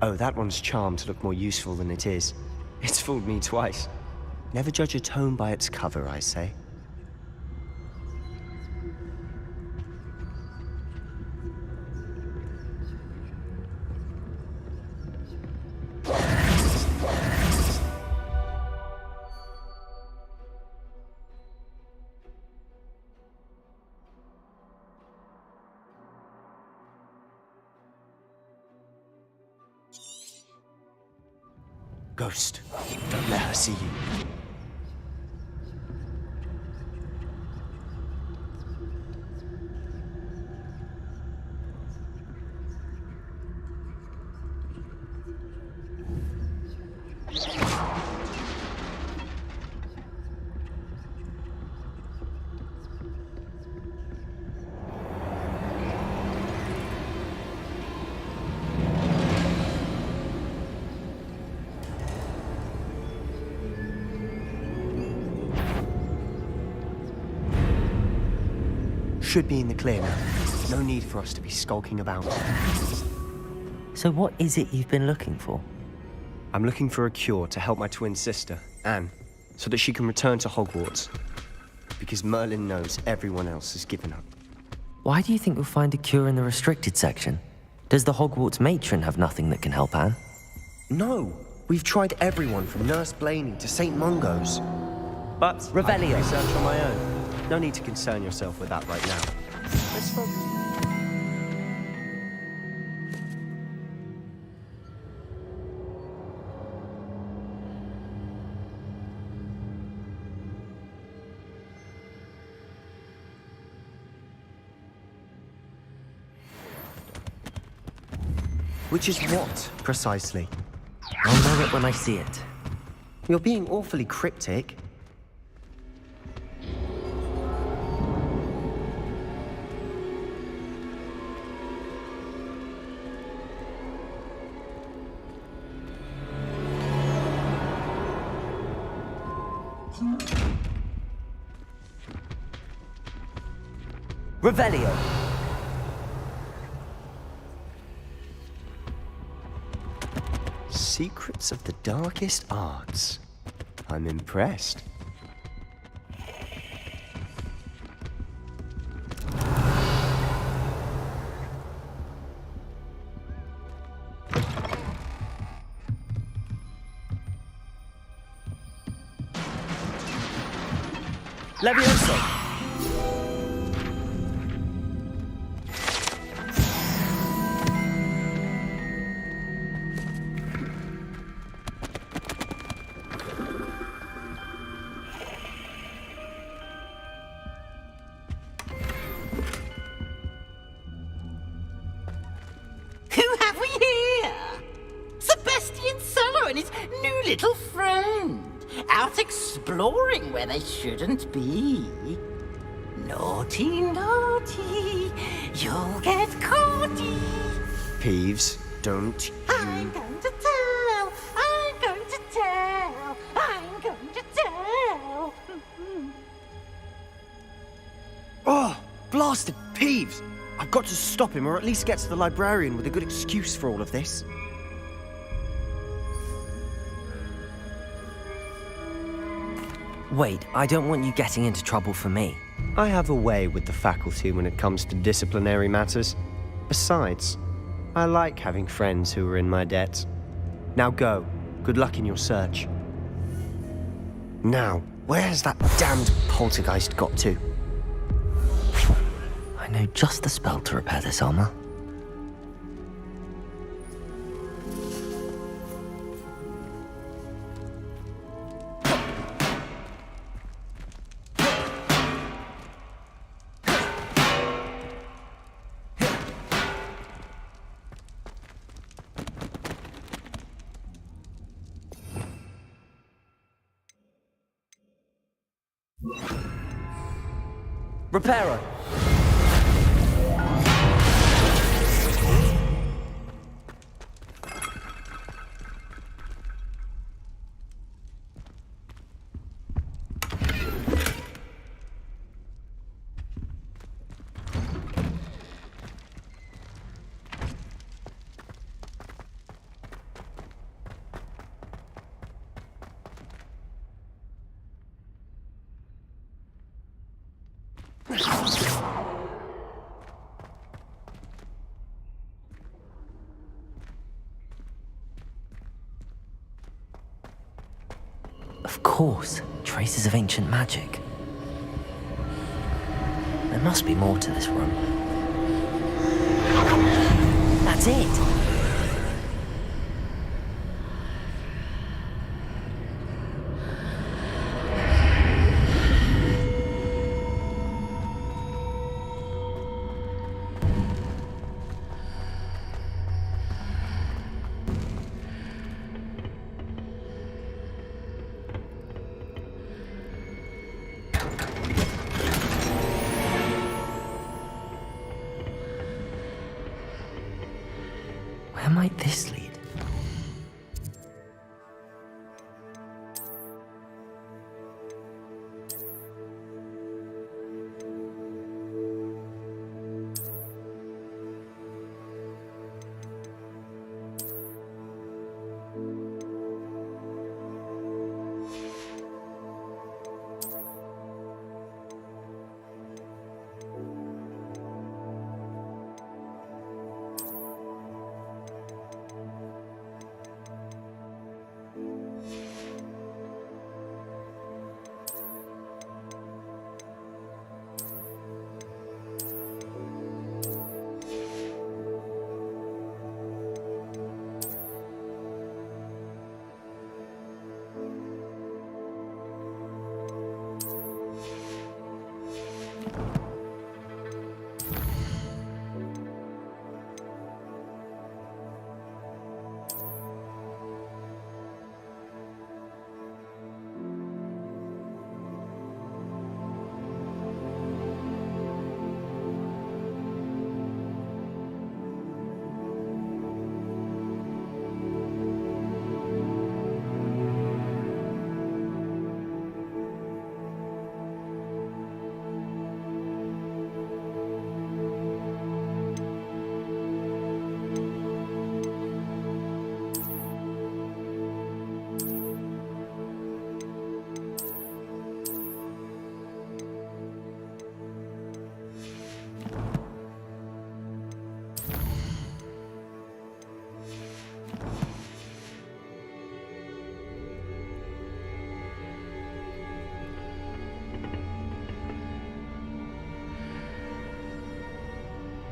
Oh, that one's charmed to look more useful than it is. It's fooled me twice. Never judge a tome by its cover, I say. Ghost, don't let her see you. Should be in the clear now. No need for us to be skulking about. So what is it you've been looking for? I'm looking for a cure to help my twin sister, Anne, so that she can return to Hogwarts. Because Merlin knows everyone else has given up. Why do you think we'll find a cure in the restricted section? Does the Hogwarts matron have nothing that can help Anne? No! We've tried everyone from Nurse Blaney to St. Mungo's. But Revelio. I can research on my own. No need to concern yourself with that right now. Let's focus. Which is what, precisely? I'll know it when I see it. You're being awfully cryptic. Revelio. Secrets of the darkest arts. I'm impressed. Levioso. Little friend, out exploring where they shouldn't be. Naughty, naughty, you'll get caughty. Peeves, don't you... I'm going to tell, I'm going to tell, I'm going to tell. Oh, blasted Peeves! I've got to stop him, or at least get to the librarian with a good excuse for all of this. Wait, I don't want you getting into trouble for me. I have a way with the faculty when it comes to disciplinary matters. Besides, I like having friends who are in my debt. Now go. Good luck in your search. Now, where has that damned poltergeist got to? I know just the spell to repair this armor. Reparo. Of course, traces of ancient magic. There must be more to this room. That's it! Where might this lead?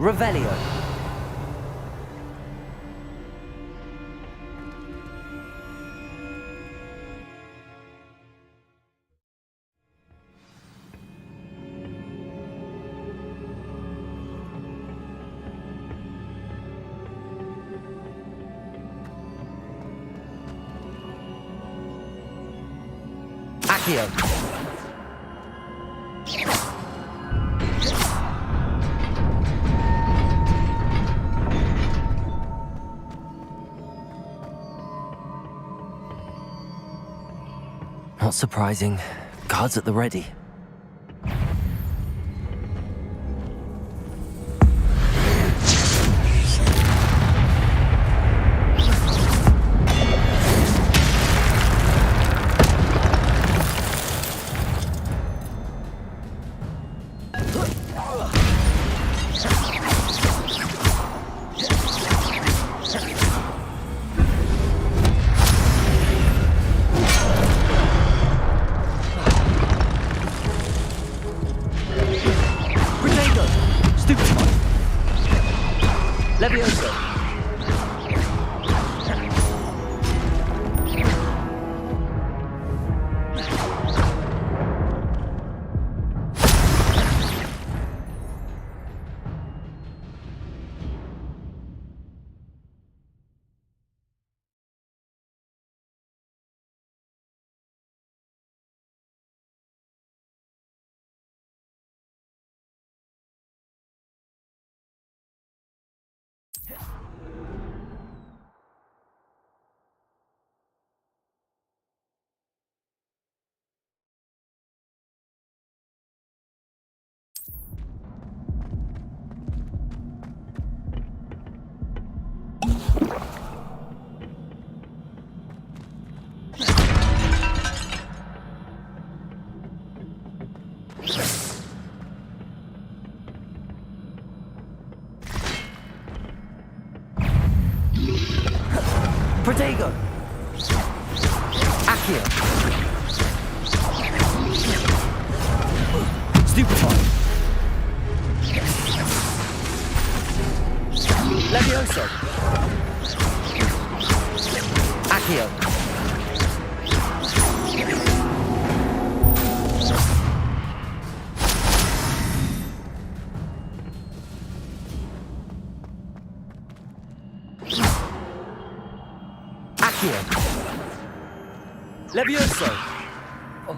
Revelio. Accio. Not surprising. Guards at the ready. Levioso. Protego! Accio! Stupefy! Levioso! Accio! Accio! Levioso! Oh.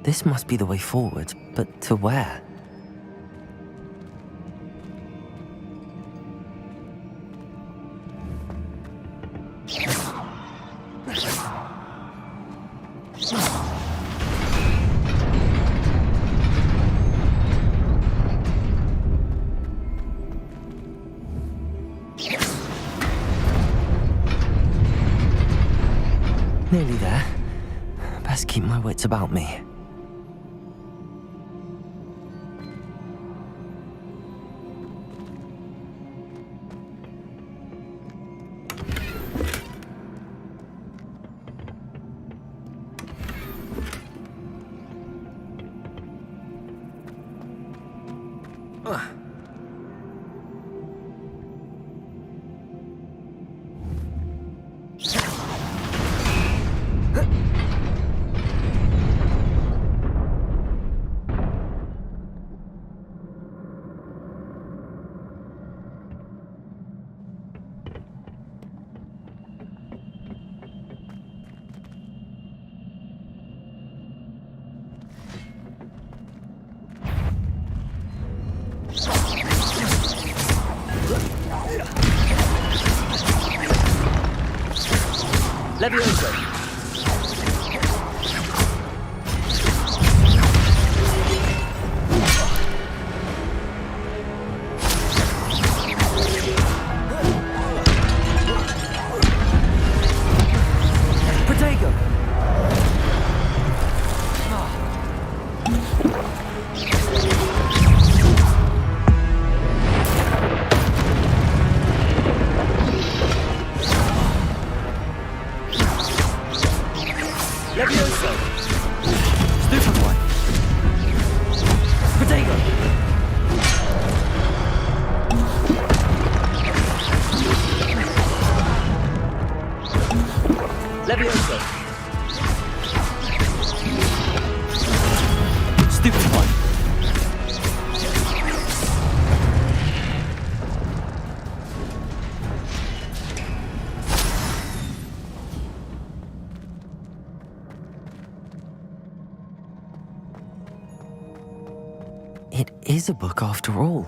This must be the way forward, but to where? Nearly there. Best keep my wits about me. Levioso! Protego! Levioso! Stupefy! Protego! Levioso! Stupefy! It is a book after all.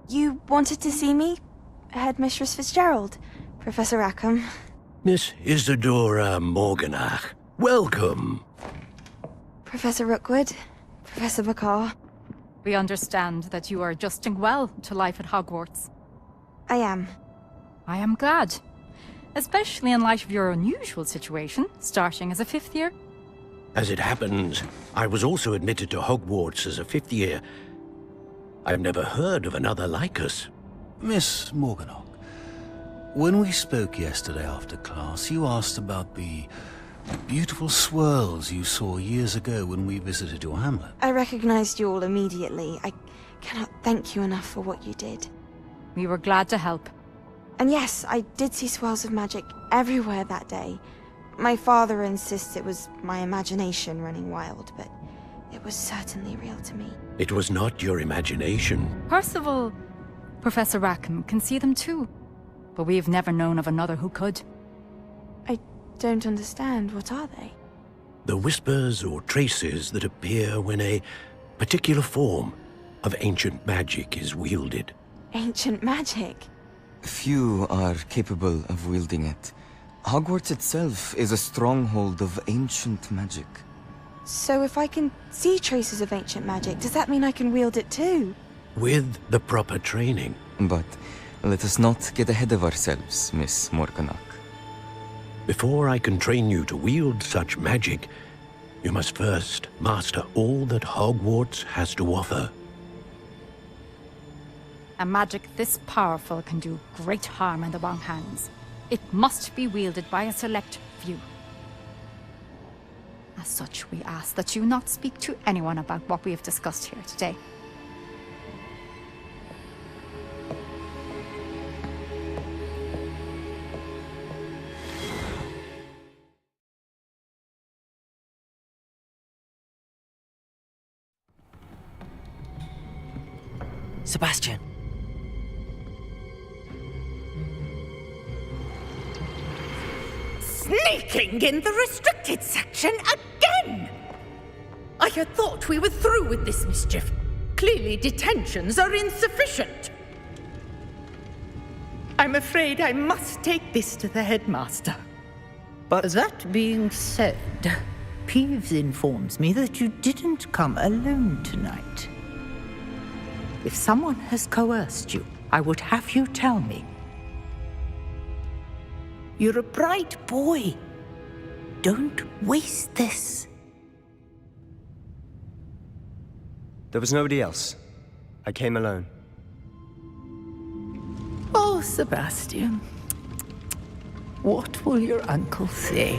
You wanted to see me? Headmistress Fitzgerald, Professor Rackham. Miss Isadora Morganach, welcome. Professor Rookwood, Professor Bakar. We understand that you are adjusting well to life at Hogwarts. I am. I am glad. Especially in light of your unusual situation, starting as a 5th year. As it happens, I was also admitted to Hogwarts as a 5th year. I've never heard of another like us. Miss Morganach, when we spoke yesterday after class, you asked about the beautiful swirls you saw years ago when we visited your hamlet. I recognized you all immediately. I cannot thank you enough for what you did. We were glad to help. And yes, I did see swirls of magic everywhere that day. My father insists it was my imagination running wild, but it was certainly real to me. It was not your imagination. Percival, Professor Rackham can see them too. But we've never known of another who could. I don't understand. What are they? The whispers or traces that appear when a particular form of ancient magic is wielded. Ancient magic? Few are capable of wielding it. Hogwarts itself is a stronghold of ancient magic. So if I can see traces of ancient magic, does that mean I can wield it too? With the proper training. But let us not get ahead of ourselves, Miss Morganach. Before I can train you to wield such magic, you must first master all that Hogwarts has to offer. A magic this powerful can do great harm in the wrong hands. It must be wielded by a select few. As such, we ask that you not speak to anyone about what we have discussed here today. Sebastian. Sneaking in the restricted section again! I had thought we were through with this mischief. Clearly detentions are insufficient. I'm afraid I must take this to the headmaster. But that being said, Peeves informs me that you didn't come alone tonight. If someone has coerced you, I would have you tell me. You're a bright boy. Don't waste this. There was nobody else. I came alone. Oh, Sebastian. What will your uncle say?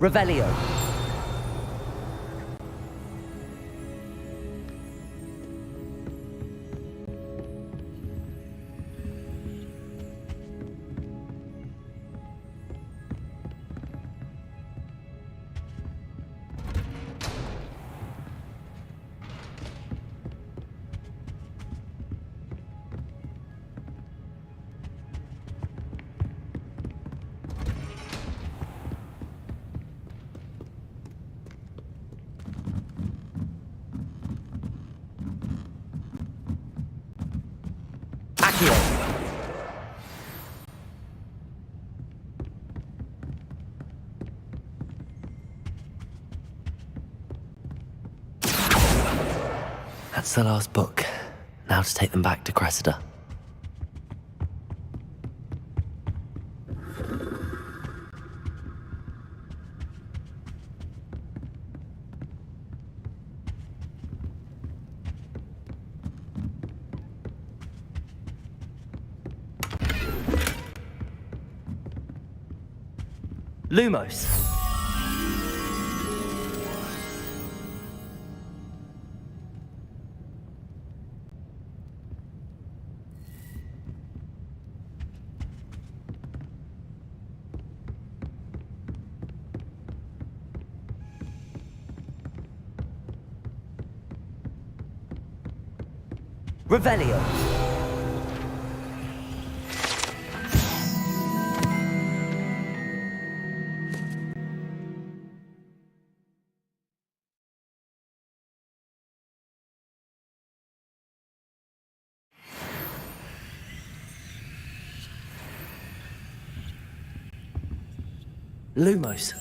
Revelio. That's the last book. Now to take them back to Cressida. Lumos. Revelio. Lumos.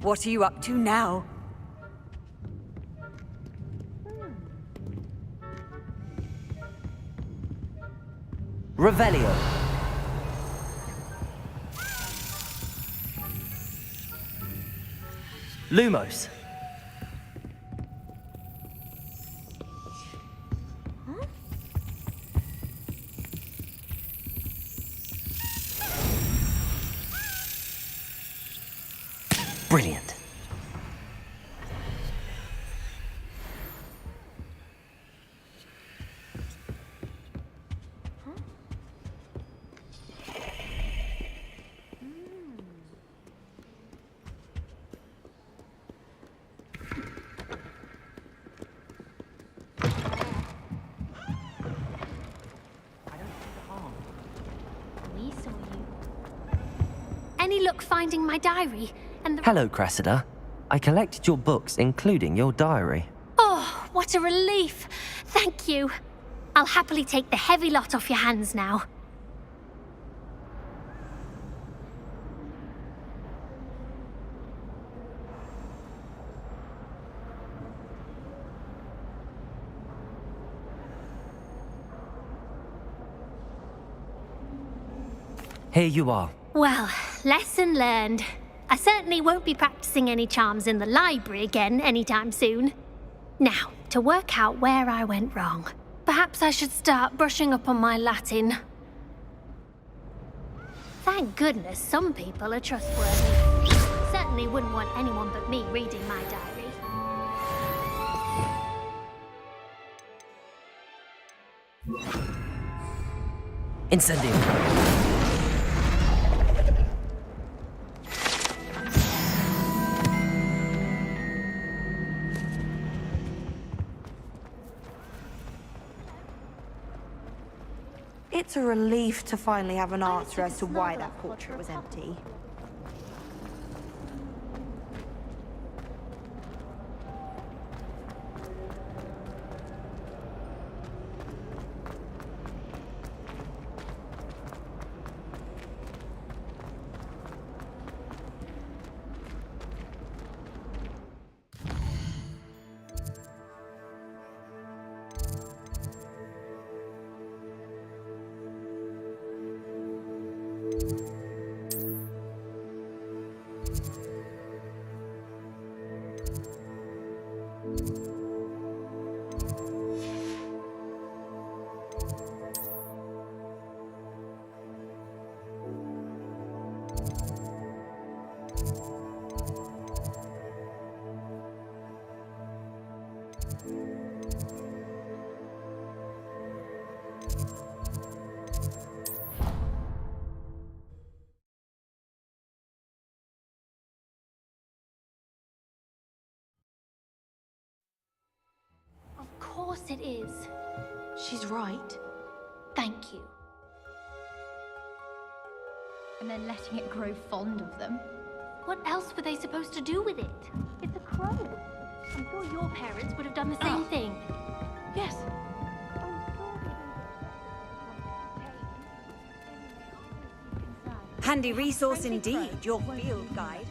What are you up to now? Revelio. Lumos. Brilliant. any luck finding my diary and the... Hello, Cressida. I collected your books, including your diary. Oh, what a relief. Thank you. I'll happily take the heavy lot off your hands now. Here you are. Well, lesson learned. I certainly won't be practicing any charms in the library again anytime soon. Now, to work out where I went wrong. Perhaps I should start brushing up on my Latin. Thank goodness some people are trustworthy. Certainly wouldn't want anyone but me reading my diary. Incendio. It's a relief to finally have an answer as to why that portrait was empty. Of course it is. She's right. Thank you. And then letting it grow fond of them. What else were they supposed to do with it? It's a crow. I'm sure your parents would have done the same thing. Yes. Handy resource indeed, your field guide.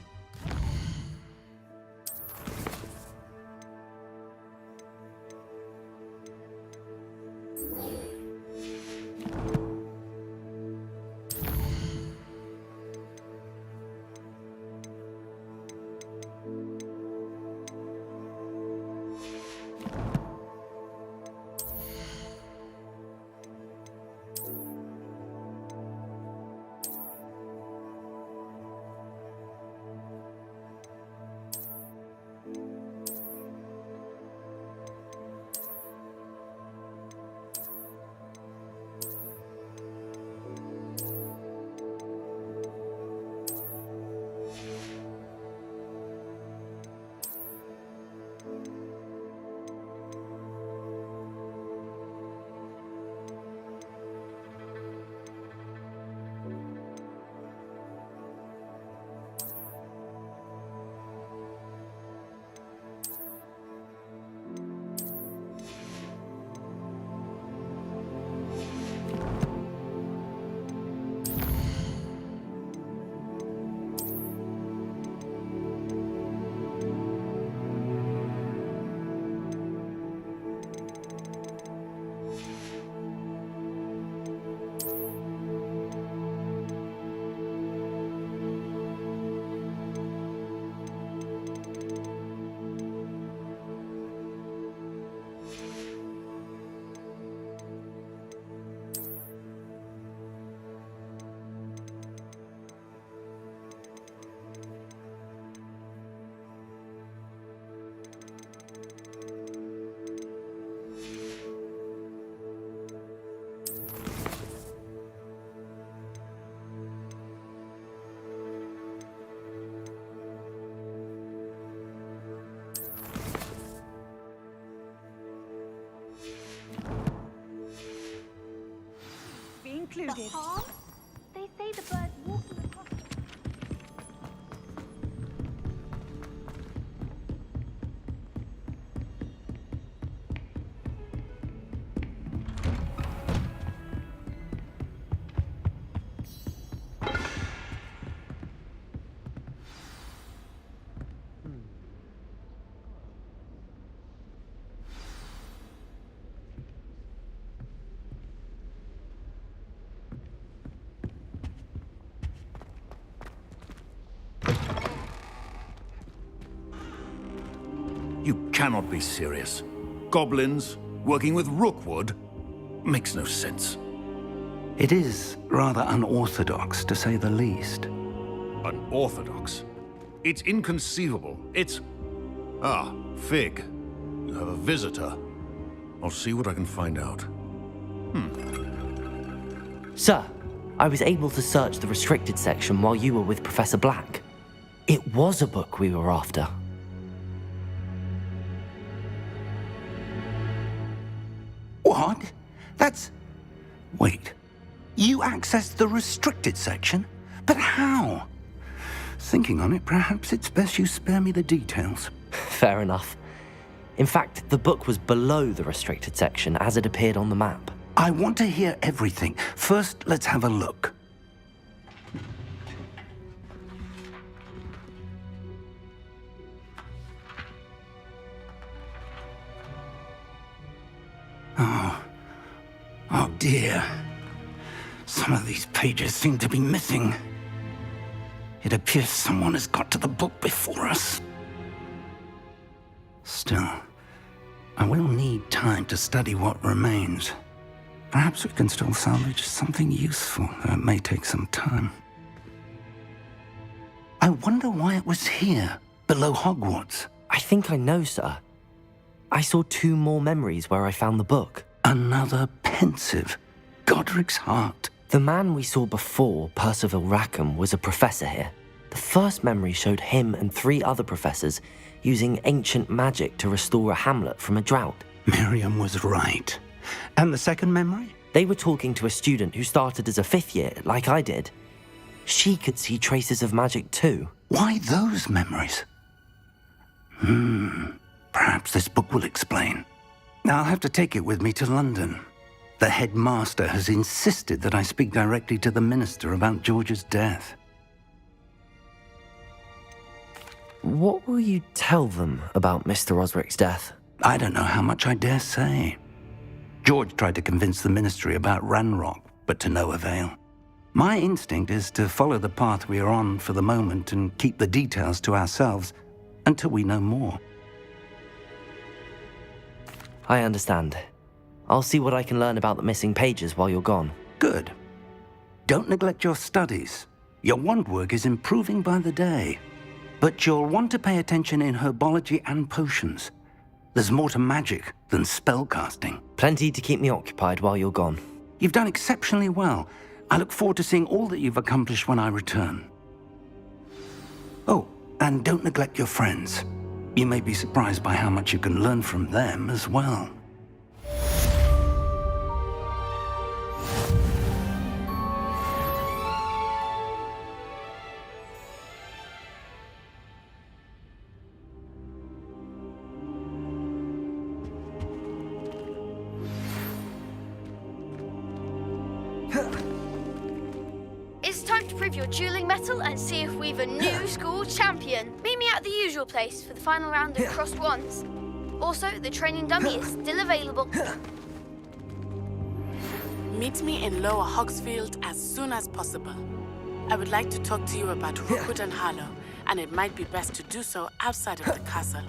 Included. The harm? They say the bird walking across it. cannot be serious. Goblins working with Rookwood makes no sense. It is rather unorthodox, to say the least. Unorthodox? It's inconceivable. It's... Ah, Fig. You have a visitor. I'll see what I can find out. Sir, I was able to search the restricted section while you were with Professor Black. It was a book we were after. What? That's... Wait. You accessed the restricted section? But how? Thinking on it, perhaps it's best you spare me the details. Fair enough. In fact, the book was below the restricted section as it appeared on the map. I want to hear everything. First, let's have a look. Oh dear. Some of these pages seem to be missing. It appears someone has got to the book before us. Still, I will need time to study what remains. Perhaps we can still salvage something useful, though it may take some time. I wonder why it was here, below Hogwarts. I think I know, sir. I saw 2 more memories where I found the book. Another pensive. Godric's heart. The man we saw before, Percival Rackham, was a professor here. The first memory showed him and 3 other professors using ancient magic to restore a hamlet from a drought. Miriam was right. And the second memory? They were talking to a student who started as a 5th year, like I did. She could see traces of magic too. Why those memories? Perhaps this book will explain. I'll have to take it with me to London. The headmaster has insisted that I speak directly to the minister about George's death. What will you tell them about Mr. Osric's death? I don't know how much I dare say. George tried to convince the ministry about Ranrock, but to no avail. My instinct is to follow the path we are on for the moment and keep the details to ourselves until we know more. I understand. I'll see what I can learn about the missing pages while you're gone. Good. Don't neglect your studies. Your wand work is improving by the day. But you'll want to pay attention in herbology and potions. There's more to magic than spellcasting. Plenty to keep me occupied while you're gone. You've done exceptionally well. I look forward to seeing all that you've accomplished when I return. Oh, and don't neglect your friends. You may be surprised by how much you can learn from them as well. It's time to prove your dueling mettle and see if we've a new school champion. Meet me at the usual place for the final round of crossed wands. Also, the training dummy is still available. Meet me in Lower Hogsfield as soon as possible. I would like to talk to you about Rookwood and Harlow, and it might be best to do so outside of the castle.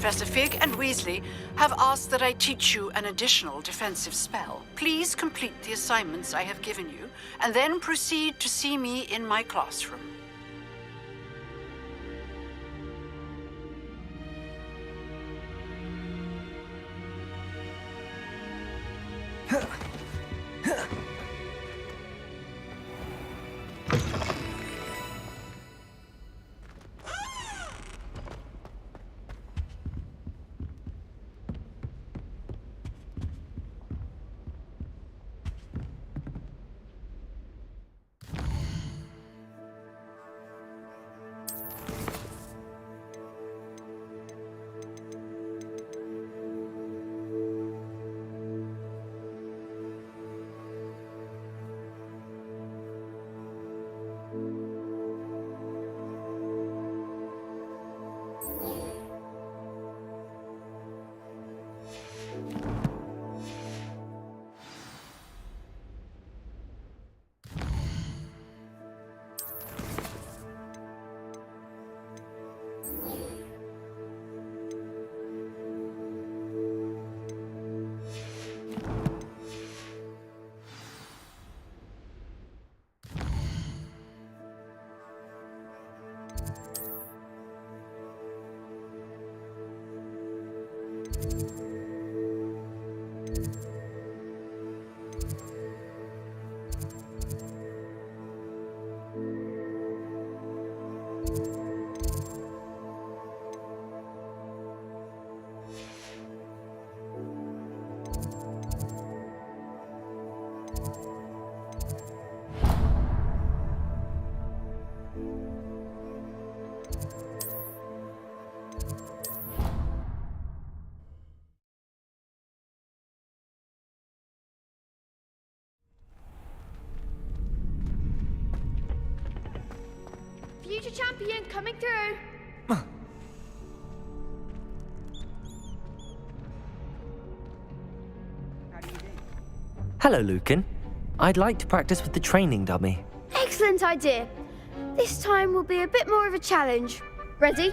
Professor Fig and Weasley have asked that I teach you an additional defensive spell. Please complete the assignments I have given you, and then proceed to see me in my classroom. Future champion coming through. Hello, Lucan. I'd like to practice with the training dummy. Excellent idea. This time will be a bit more of a challenge. Ready?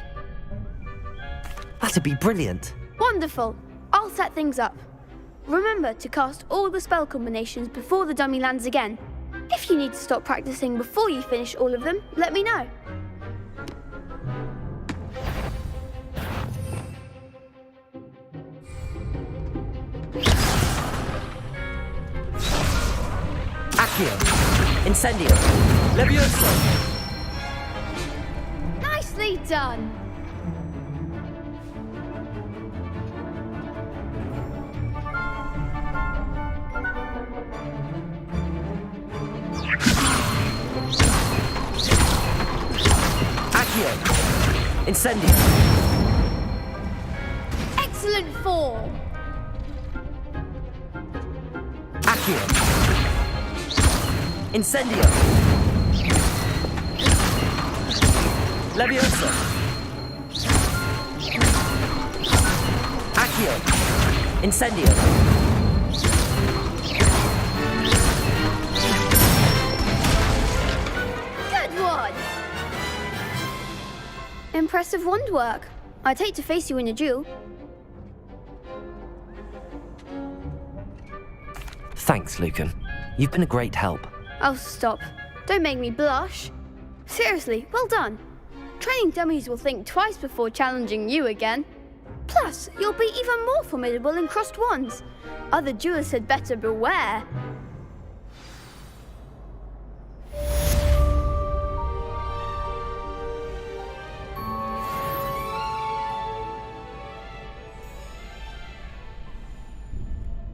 That'd be brilliant. Wonderful. I'll set things up. Remember to cast all the spell combinations before the dummy lands again. If you need to stop practicing before you finish all of them, let me know. Accio. Incendio. Levioso. Nicely done. Accio. Incendio. Excellent form. Accio. Incendio. Levioso. Accio. Incendio. Good one. Impressive wand work. I'd hate to face you in a duel. Thanks, Lucan. You've been a great help. Oh, stop. Don't make me blush. Seriously, well done. Training dummies will think twice before challenging you again. Plus, you'll be even more formidable in crossed wands. Other duelists had better beware.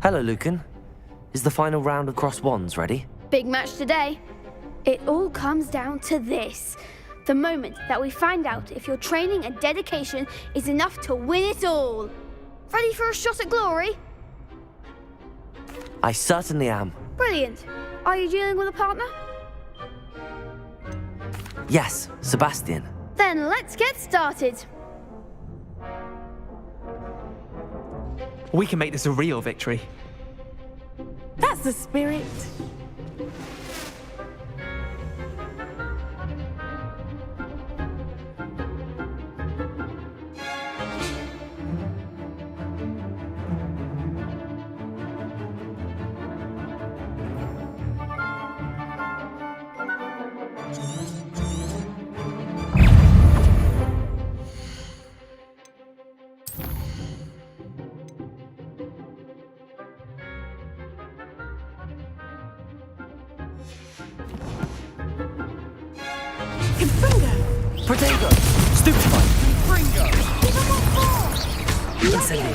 Hello, Lucan. Is the final round of crossed wands ready? Big match today. It all comes down to this. The moment that we find out if your training and dedication is enough to win it all. Ready for a shot at glory? I certainly am. Brilliant. Are you dealing with a partner? Yes, Sebastian. Then let's get started. We can make this a real victory. That's the spirit. Protego! Stupefy! Incendio!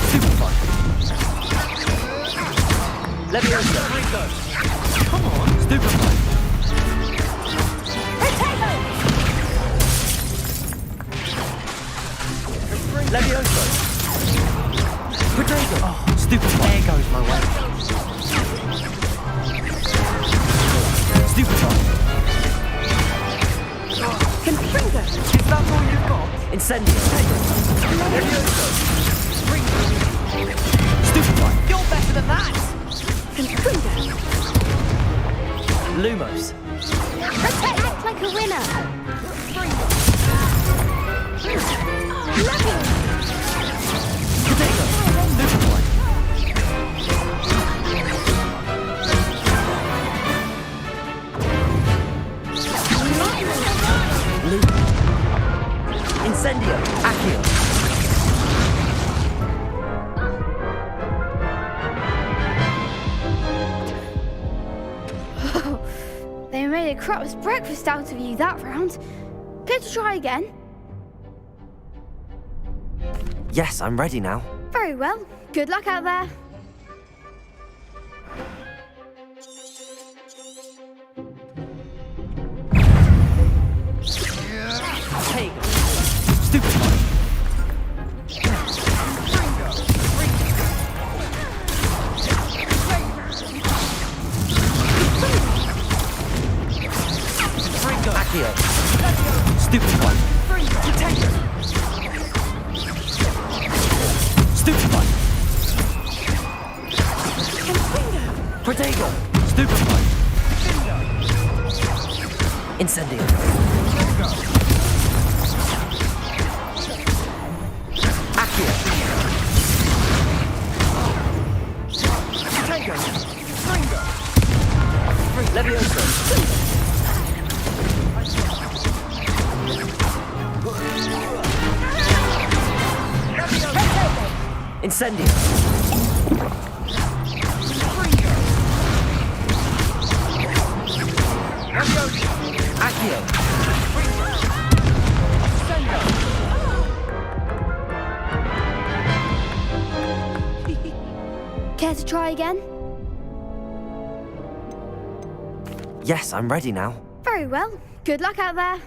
Stupefy! Leviosa! Come on! Stupefy! Leviosa! Protego! Oh, Stupefy! There goes my way. Stupefy! Confringo! Is that all you've got? Incendio! Leviosa! Stupefy! You're better than that! Confringo! Lumos! Act like a winner. Protego! Stupefy! Incendio! Accio! They made a crap's breakfast out of you that round. Care to try again? Yes, I'm ready now. Very well. Good luck out there. Protego! Stupefy! Accio! Stupefy! Stupefy! Protego! Stupefy! Incendio! Accio! Protego! Leviosa! Incendio! Accio! Care to try again? Yes, I'm ready now. Very well. Good luck out there.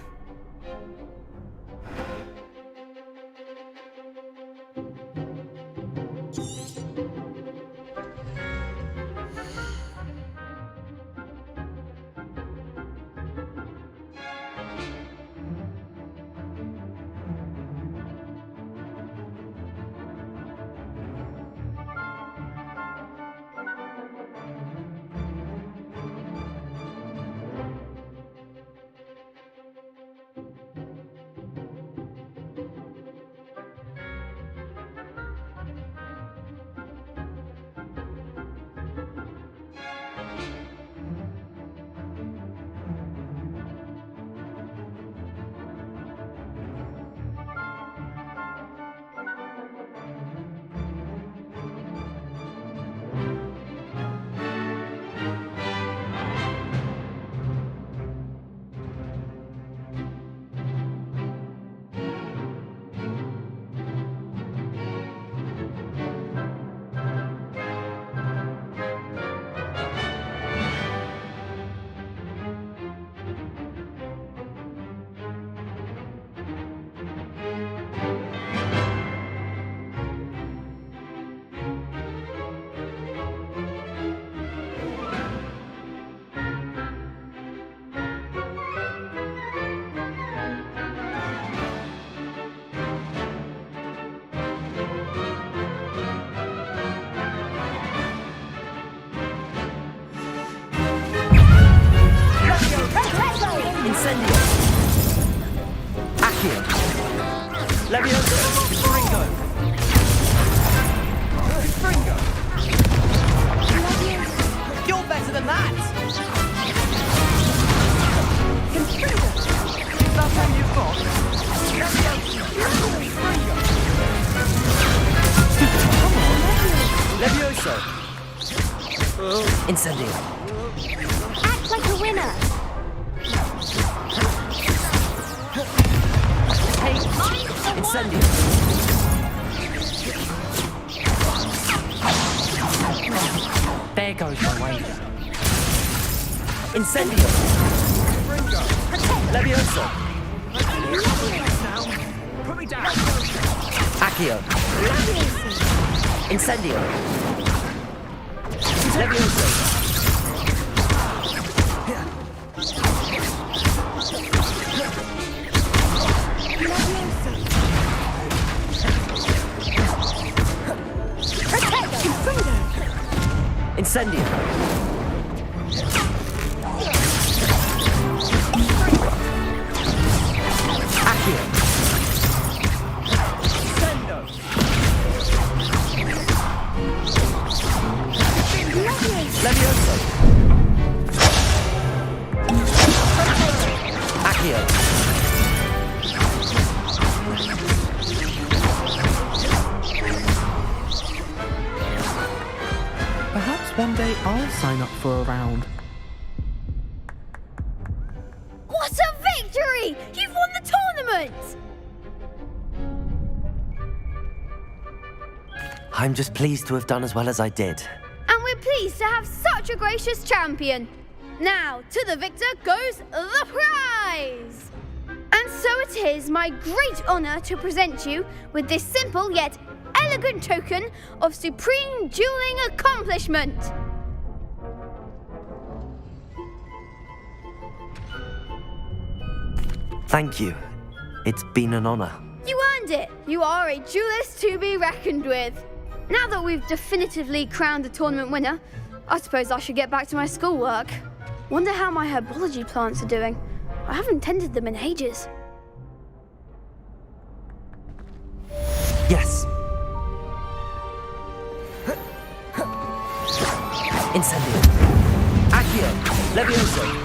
Incendio! Accio! Leviosa! Confringo! Confringo! You're better than that! Confringo! That's how you've got. Leviosa! Incendio! Act like a winner. Incendio! There goes my wager. Incendio! Levioso! Put me down! Accio! Incendio! Levioso! Incendio! Accio! Levioso! Accio! Perhaps one day I'll sign up for a round. What a victory! You've won the tournament! I'm just pleased to have done as well as I did. And we're pleased to have such a gracious champion. Now, to the victor goes the prize! And so it is my great honour to present you with this simple yet elegant token of supreme dueling accomplishment. Thank you. It's been an honour. You earned it. You are a duelist to be reckoned with. Now that we've definitively crowned the tournament winner, I suppose I should get back to my schoolwork. Wonder how my herbology plants are doing. I haven't tended them in ages. Yes. Incendio. Accio. Levioso.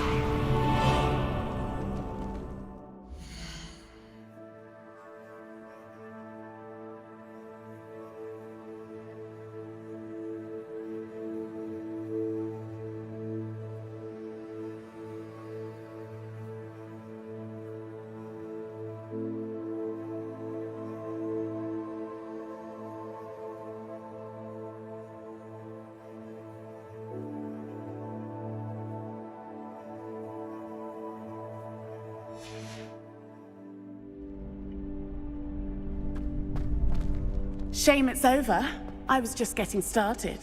Shame it's over. I was just getting started.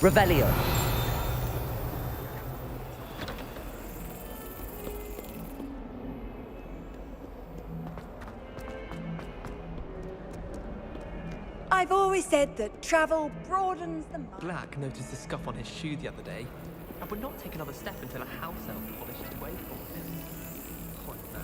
Revelio. I've always said that travel broadens the mind. Black noticed a scuff on his shoe the other day, and would not take another step until a house elf polished it away for him. Poor man.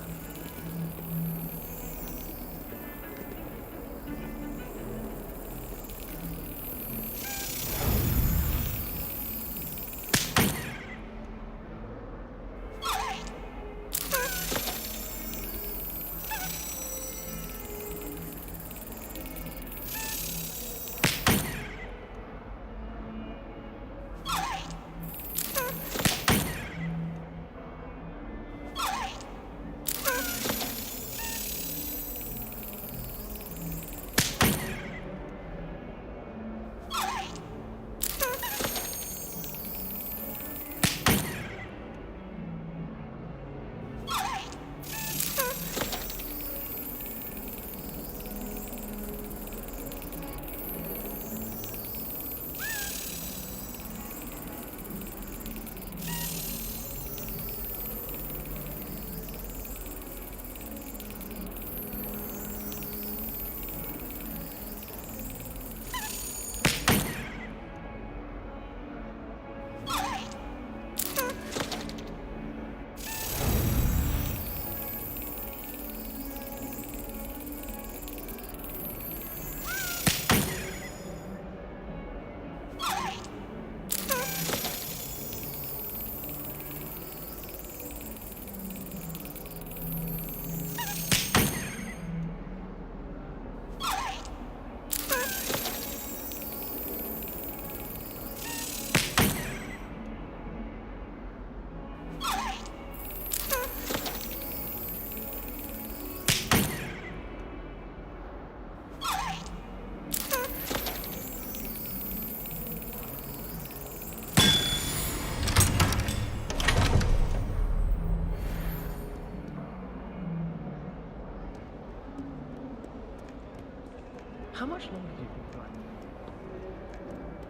How much longer do you think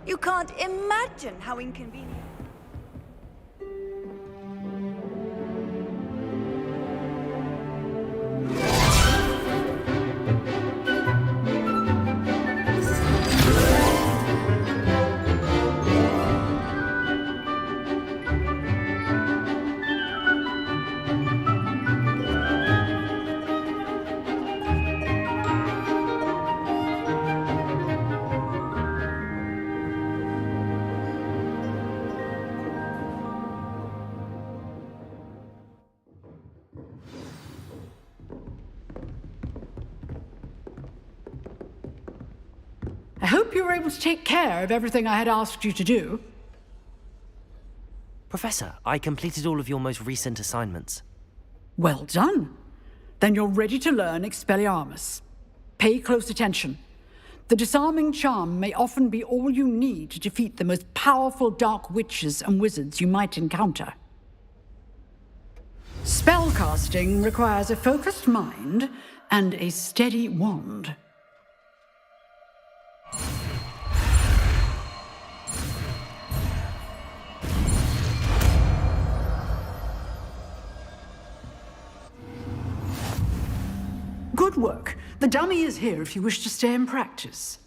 I... You can't imagine how inconvenient. I hope you were able to take care of everything I had asked you to do. Professor, I completed all of your most recent assignments. Well done. Then you're ready to learn Expelliarmus. Pay close attention. The disarming charm may often be all you need to defeat the most powerful dark witches and wizards you might encounter. Spellcasting requires a focused mind and a steady wand. Good work. The dummy is here if you wish to stay and practice.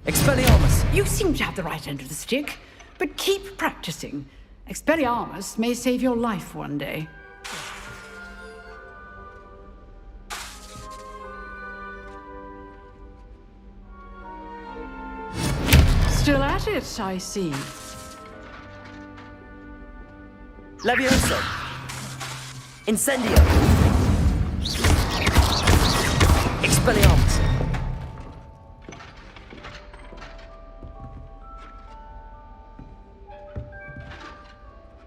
Expelliarmus! You seem to have the right end of the stick, but keep practicing. Expelliarmus may save your life one day. Still at it, I see. Levioso! Incendio! Expelliarmus!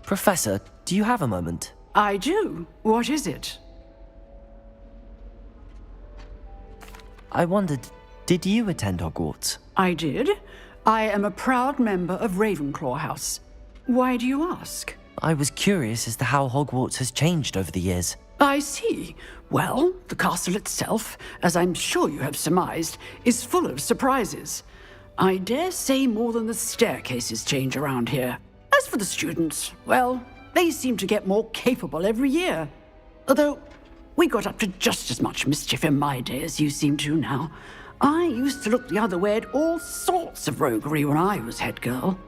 Professor, do you have a moment? I do. What is it? I wondered, did you attend Hogwarts? I did. I am a proud member of Ravenclaw House. Why do you ask? I was curious as to how Hogwarts has changed over the years. I see. Well, the castle itself, as I'm sure you have surmised, is full of surprises. I dare say more than the staircases change around here. As for the students, well, they seem to get more capable every year. Although, we got up to just as much mischief in my day as you seem to now. I used to look the other way at all sorts of roguery when I was head girl.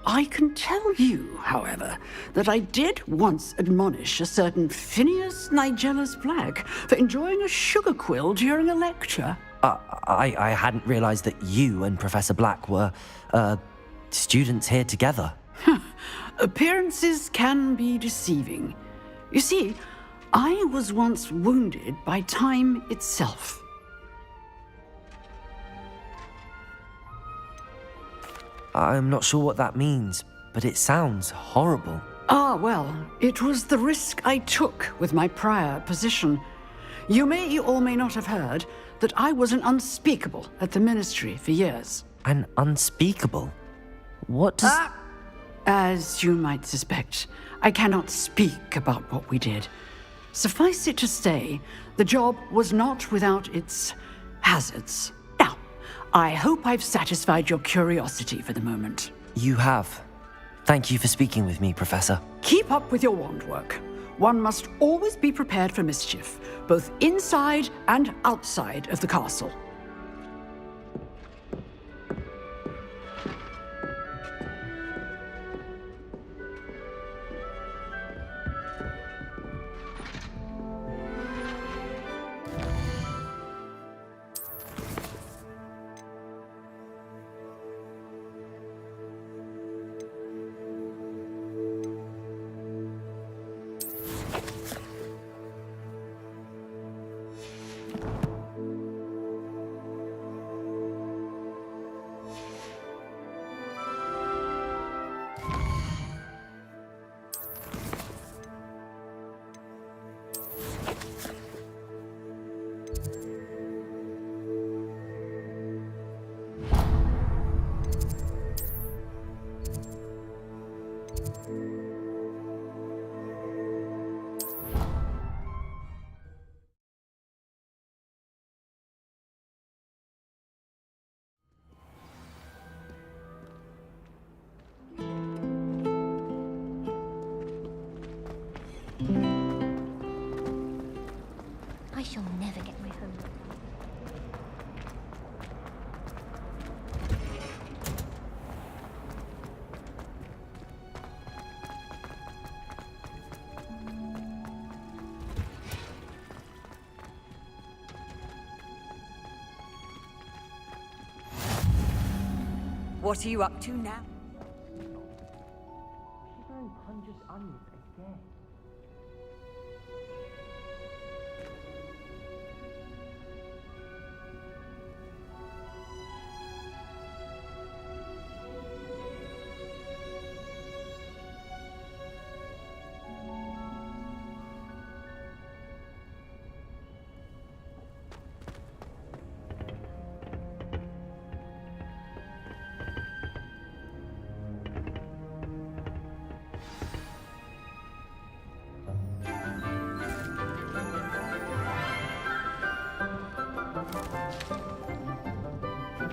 I can tell you, however, that I did once admonish a certain Phineas Nigellus Black for enjoying a sugar quill during a lecture. I hadn't realized that you and Professor Black were, students here together. Appearances can be deceiving. You see, I was once wounded by time itself. I'm not sure what that means, but it sounds horrible. Ah, well, it was the risk I took with my prior position. You may or may not have heard that I was an unspeakable at the Ministry for years. An unspeakable? What does... As you might suspect, I cannot speak about what we did. Suffice it to say, the job was not without its hazards. Now, I hope I've satisfied your curiosity for the moment. You have. Thank you for speaking with me, Professor. Keep up with your wand work. One must always be prepared for mischief, both inside and outside of the castle. What are you up to now?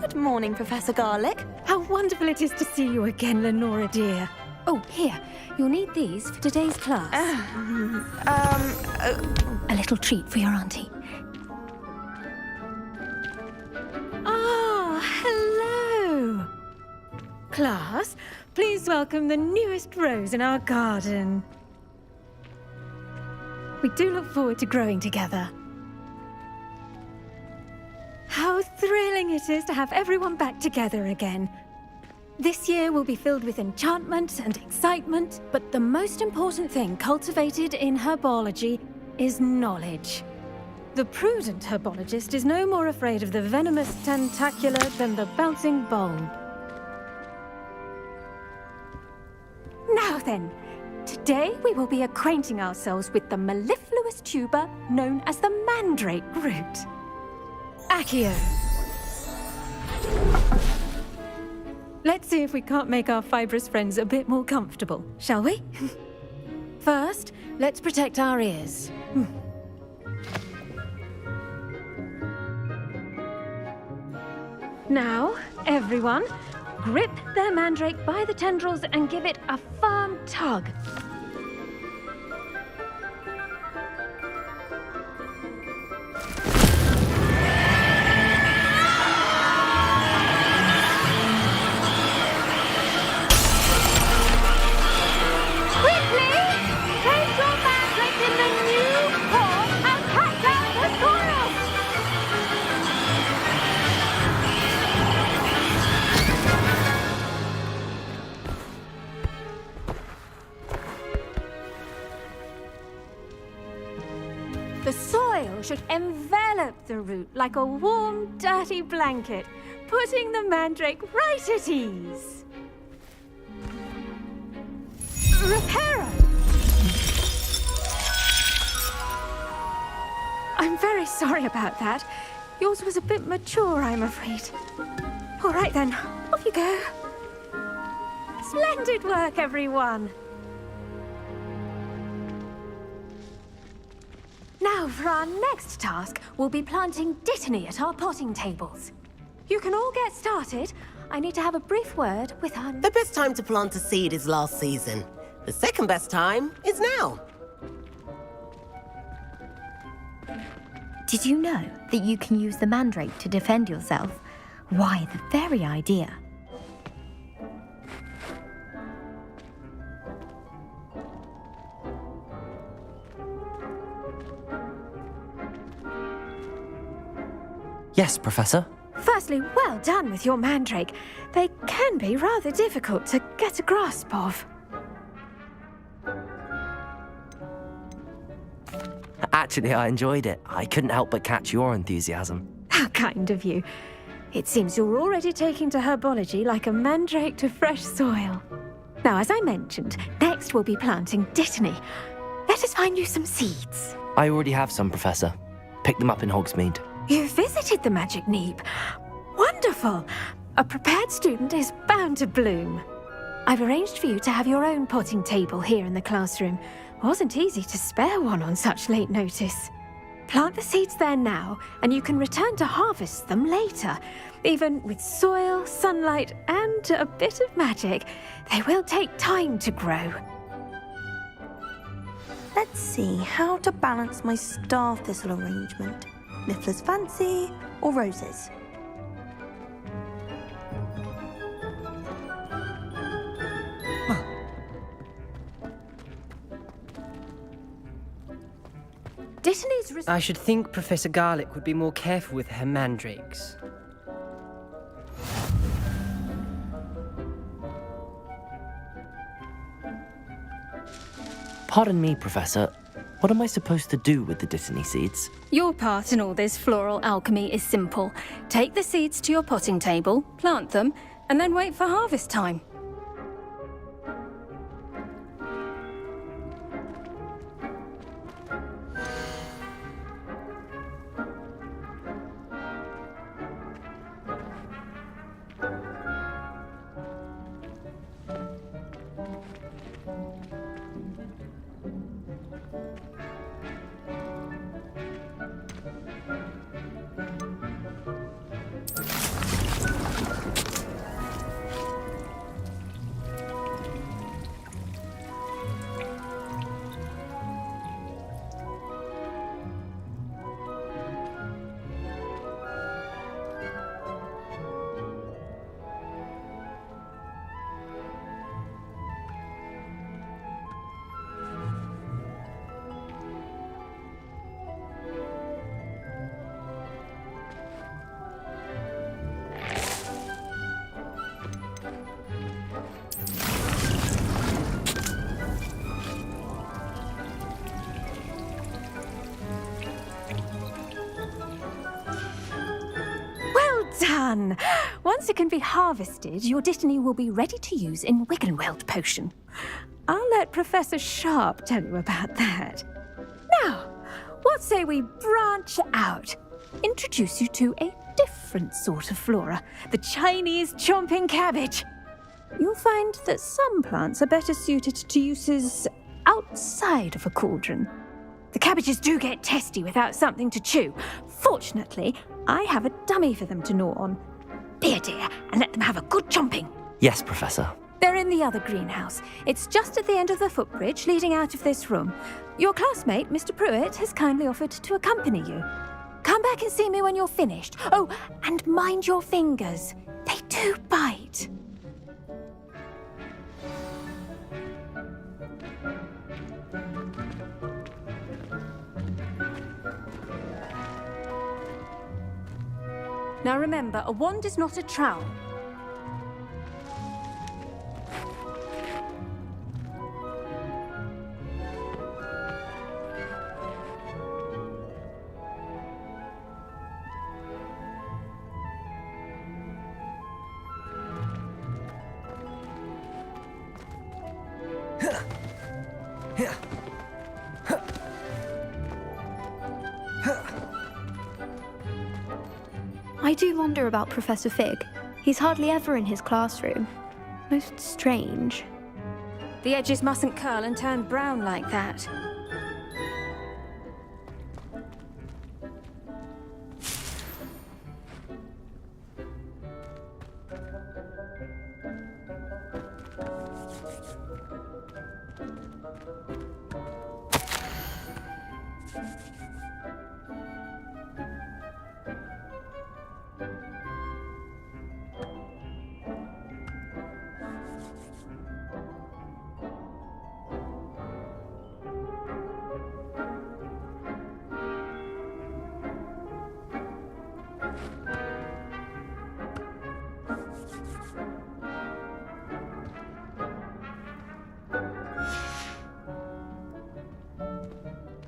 Good morning, Professor Garlick. How wonderful it is to see you again, Lenora dear. Oh, here. You'll need these for today's class. A little treat for your auntie. Ah, hello. Class, please welcome the newest rose in our garden. We do look forward to growing together. How thrilling it is to have everyone back together again. This year will be filled with enchantment and excitement, but the most important thing cultivated in herbology is knowledge. The prudent herbologist is no more afraid of the venomous tentacula than the bouncing bulb. Now then, today we will be acquainting ourselves with the mellifluous tuber known as the mandrake root. Accio. Let's see if we can't make our fibrous friends a bit more comfortable, shall we? First, let's protect our ears. Now, everyone, grip their mandrake by the tendrils and give it a firm tug. The soil should envelop the root like a warm, dirty blanket, putting the mandrake right at ease. Reparo! I'm very sorry about that. Yours was a bit mature, I'm afraid. All right then, off you go. Splendid work, everyone. Now, for our next task, we'll be planting dittany at our potting tables. You can all get started. I need to have a brief word with our... The best time to plant a seed is last season. The second best time is now. Did you know that you can use the mandrake to defend yourself? Why, the very idea. Yes, Professor. Firstly, well done with your mandrake. They can be rather difficult to get a grasp of. Actually, I enjoyed it. I couldn't help but catch your enthusiasm. How kind of you. It seems you're already taking to herbology like a mandrake to fresh soil. Now, as I mentioned, next we'll be planting dittany. Let us find you some seeds. I already have some, Professor. Picked them up in Hogsmeade. You visited the Magic Neep. Wonderful! A prepared student is bound to bloom. I've arranged for you to have your own potting table here in the classroom. Wasn't easy to spare one on such late notice. Plant the seeds there now, and you can return to harvest them later. Even with soil, sunlight, and a bit of magic, they will take time to grow. Let's see how to balance my star thistle arrangement. Miffler's Fancy, or Roses? Dittany's I should think Professor Garlick would be more careful with her mandrakes. Pardon me, Professor. What am I supposed to do with the Dittany seeds? Your part in all this floral alchemy is simple. Take the seeds to your potting table, plant them, and then wait for harvest time. Done! Once it can be harvested, your Dittany will be ready to use in Wiggenweld potion. I'll let Professor Sharp tell you about that. Now, what say we branch out? Introduce you to a different sort of flora, the Chinese chomping cabbage. You'll find that some plants are better suited to uses outside of a cauldron. The cabbages do get testy without something to chew. Fortunately, I have a dummy for them to gnaw on. Be a dear and let them have a good chomping. Yes, Professor. They're in the other greenhouse. It's just at the end of the footbridge leading out of this room. Your classmate, Mr. Pruitt, has kindly offered to accompany you. Come back and see me when you're finished. Oh, and mind your fingers. They do bite. Now remember, a wand is not a trowel. I do wonder about Professor Fig. He's hardly ever in his classroom. Most strange. The edges mustn't curl and turn brown like that.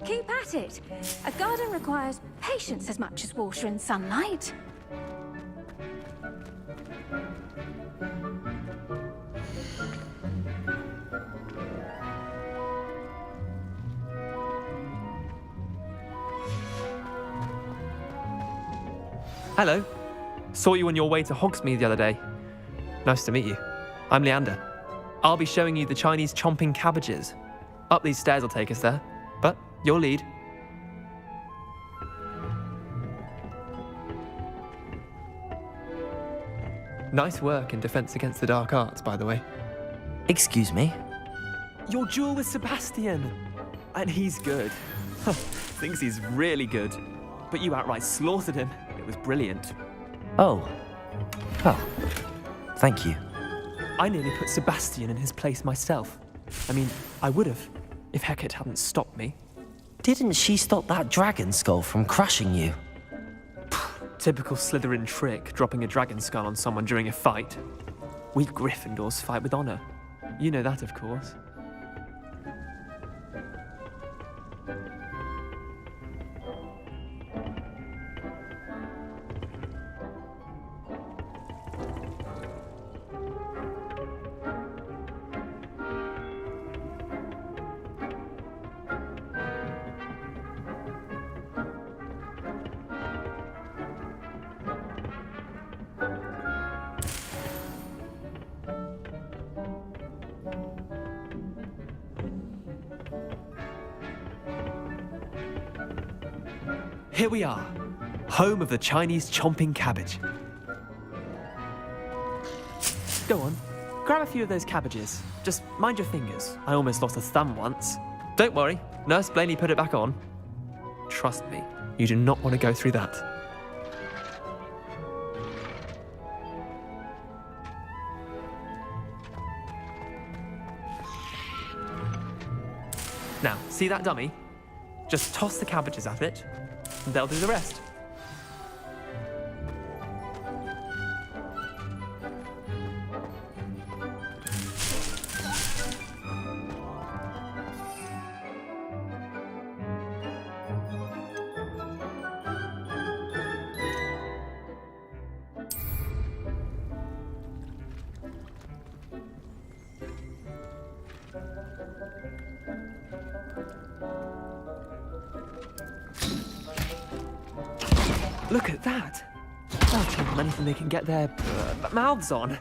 Keep at it. A garden requires patience as much as water and sunlight. Hello. Saw you on your way to Hogsmeade the other day. Nice to meet you. I'm Leander. I'll be showing you the Chinese chomping cabbages. Up these stairs will take us there, but your lead. Nice work in Defense Against the Dark Arts, by the way. Excuse me? Your duel with Sebastian. And he's good. Thinks he's really good. but you outright slaughtered him. It was brilliant. Oh. Oh. Thank you. I nearly put Sebastian in his place myself. I mean, I would have, if Hecate hadn't stopped me. Didn't she stop that dragon skull from crushing you? Typical Slytherin trick, dropping a dragon skull on someone during a fight. We Gryffindors fight with honor. You know that, of course. Here we are, home of the Chinese chomping cabbage. Go on, grab a few of those cabbages. Just mind your fingers. I almost lost a thumb once. Don't worry, Nurse Blaney put it back on. Trust me, you do not want to go through that. Now, see that dummy? Just toss the cabbages at it, and they'll do the rest. Look at that! They'll take them anything they can get their mouths on.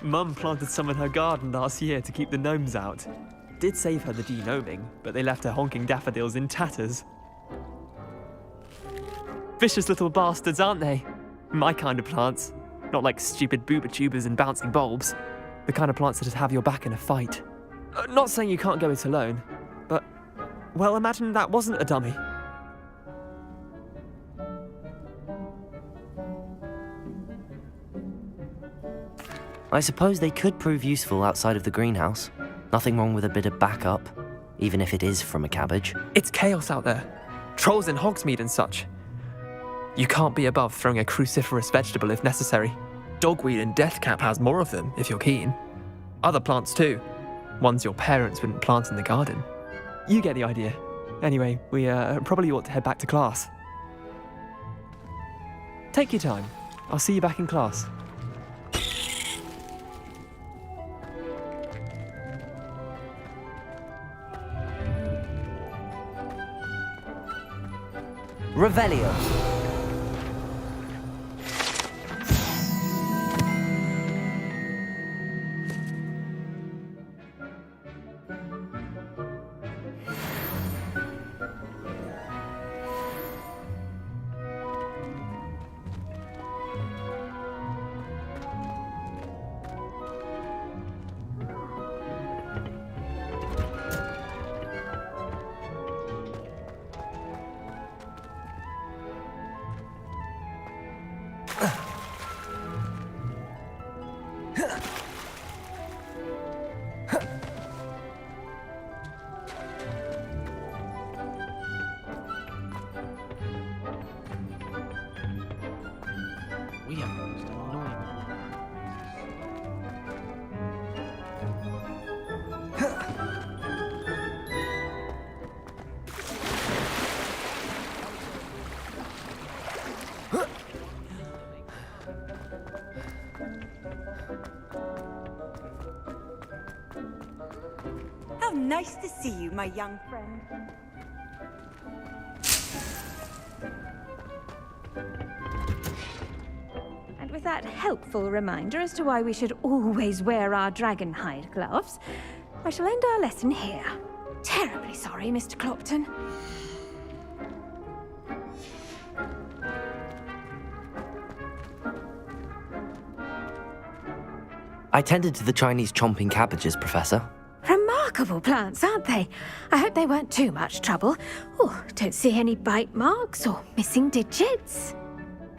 Mum planted some in her garden last year to keep the gnomes out. Did save her the de-gnoming, but they left her honking daffodils in tatters. Vicious little bastards, aren't they? My kind of plants. Not like stupid booba tubers and bouncing bulbs. The kind of plants that'd have your back in a fight. Not saying you can't go it alone, but, well, imagine that wasn't a dummy. I suppose they could prove useful outside of the greenhouse. Nothing wrong with a bit of backup, even if it is from a cabbage. It's chaos out there. Trolls in Hogsmeade and such. You can't be above throwing a cruciferous vegetable if necessary. Dogweed and deathcap has more of them, if you're keen. Other plants too. Ones your parents wouldn't plant in the garden. You get the idea. Anyway, we probably ought to head back to class. Take your time. I'll see you back in class. Revelio. How nice to see you, my young friend. And with that helpful reminder as to why we should always wear our dragon hide gloves, I shall end our lesson here. Terribly sorry, Mr. Clopton. I tended to the Chinese chomping cabbages, Professor. Remarkable. remarkable plants, aren't they? I hope they weren't too much trouble. Oh, don't see any bite marks or missing digits.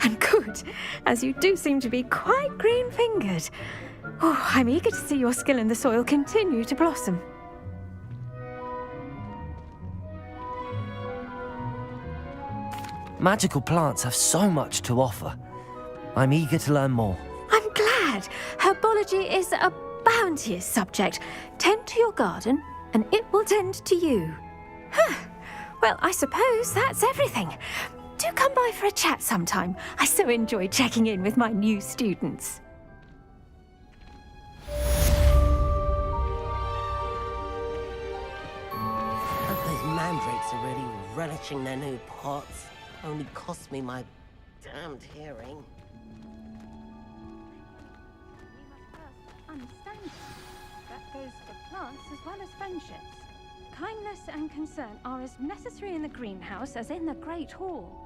And good, as you do seem to be quite green-fingered. Oh, I'm eager to see your skill in the soil continue to blossom. Magical plants have so much to offer. I'm eager to learn more. I'm glad. Herbology is a bounteous subject. Tend to your garden, and it will tend to you. Well, I suppose that's everything. Do come by for a chat sometime. I so enjoy checking in with my new students. Those mandrakes are really relishing their new pots. Only cost me my damned hearing. Understanding. That goes for plants as well as friendships. Kindness and concern are as necessary in the greenhouse as in the Great Hall.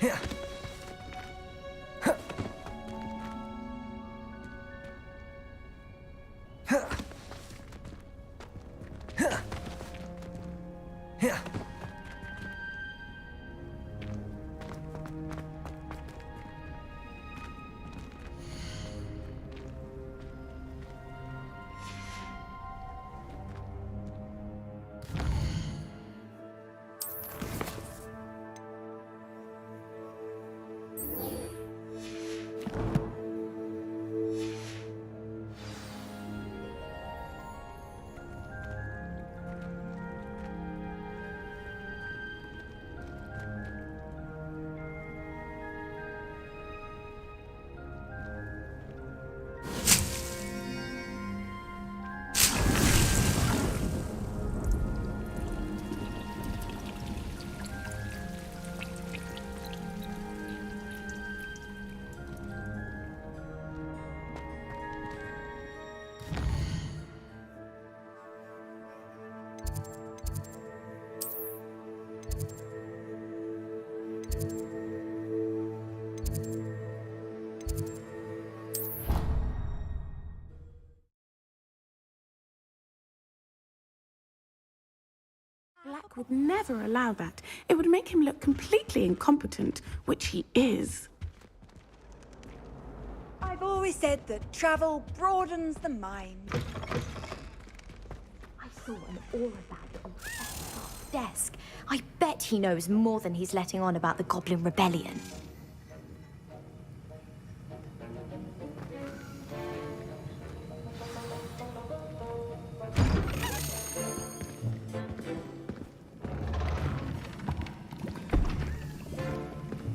Here. Black would never allow that. It would make him look completely incompetent, which he is. I've always said that travel broadens the mind. I saw an aura badge on Professor Scar's desk. I bet he knows more than he's letting on about the Goblin Rebellion.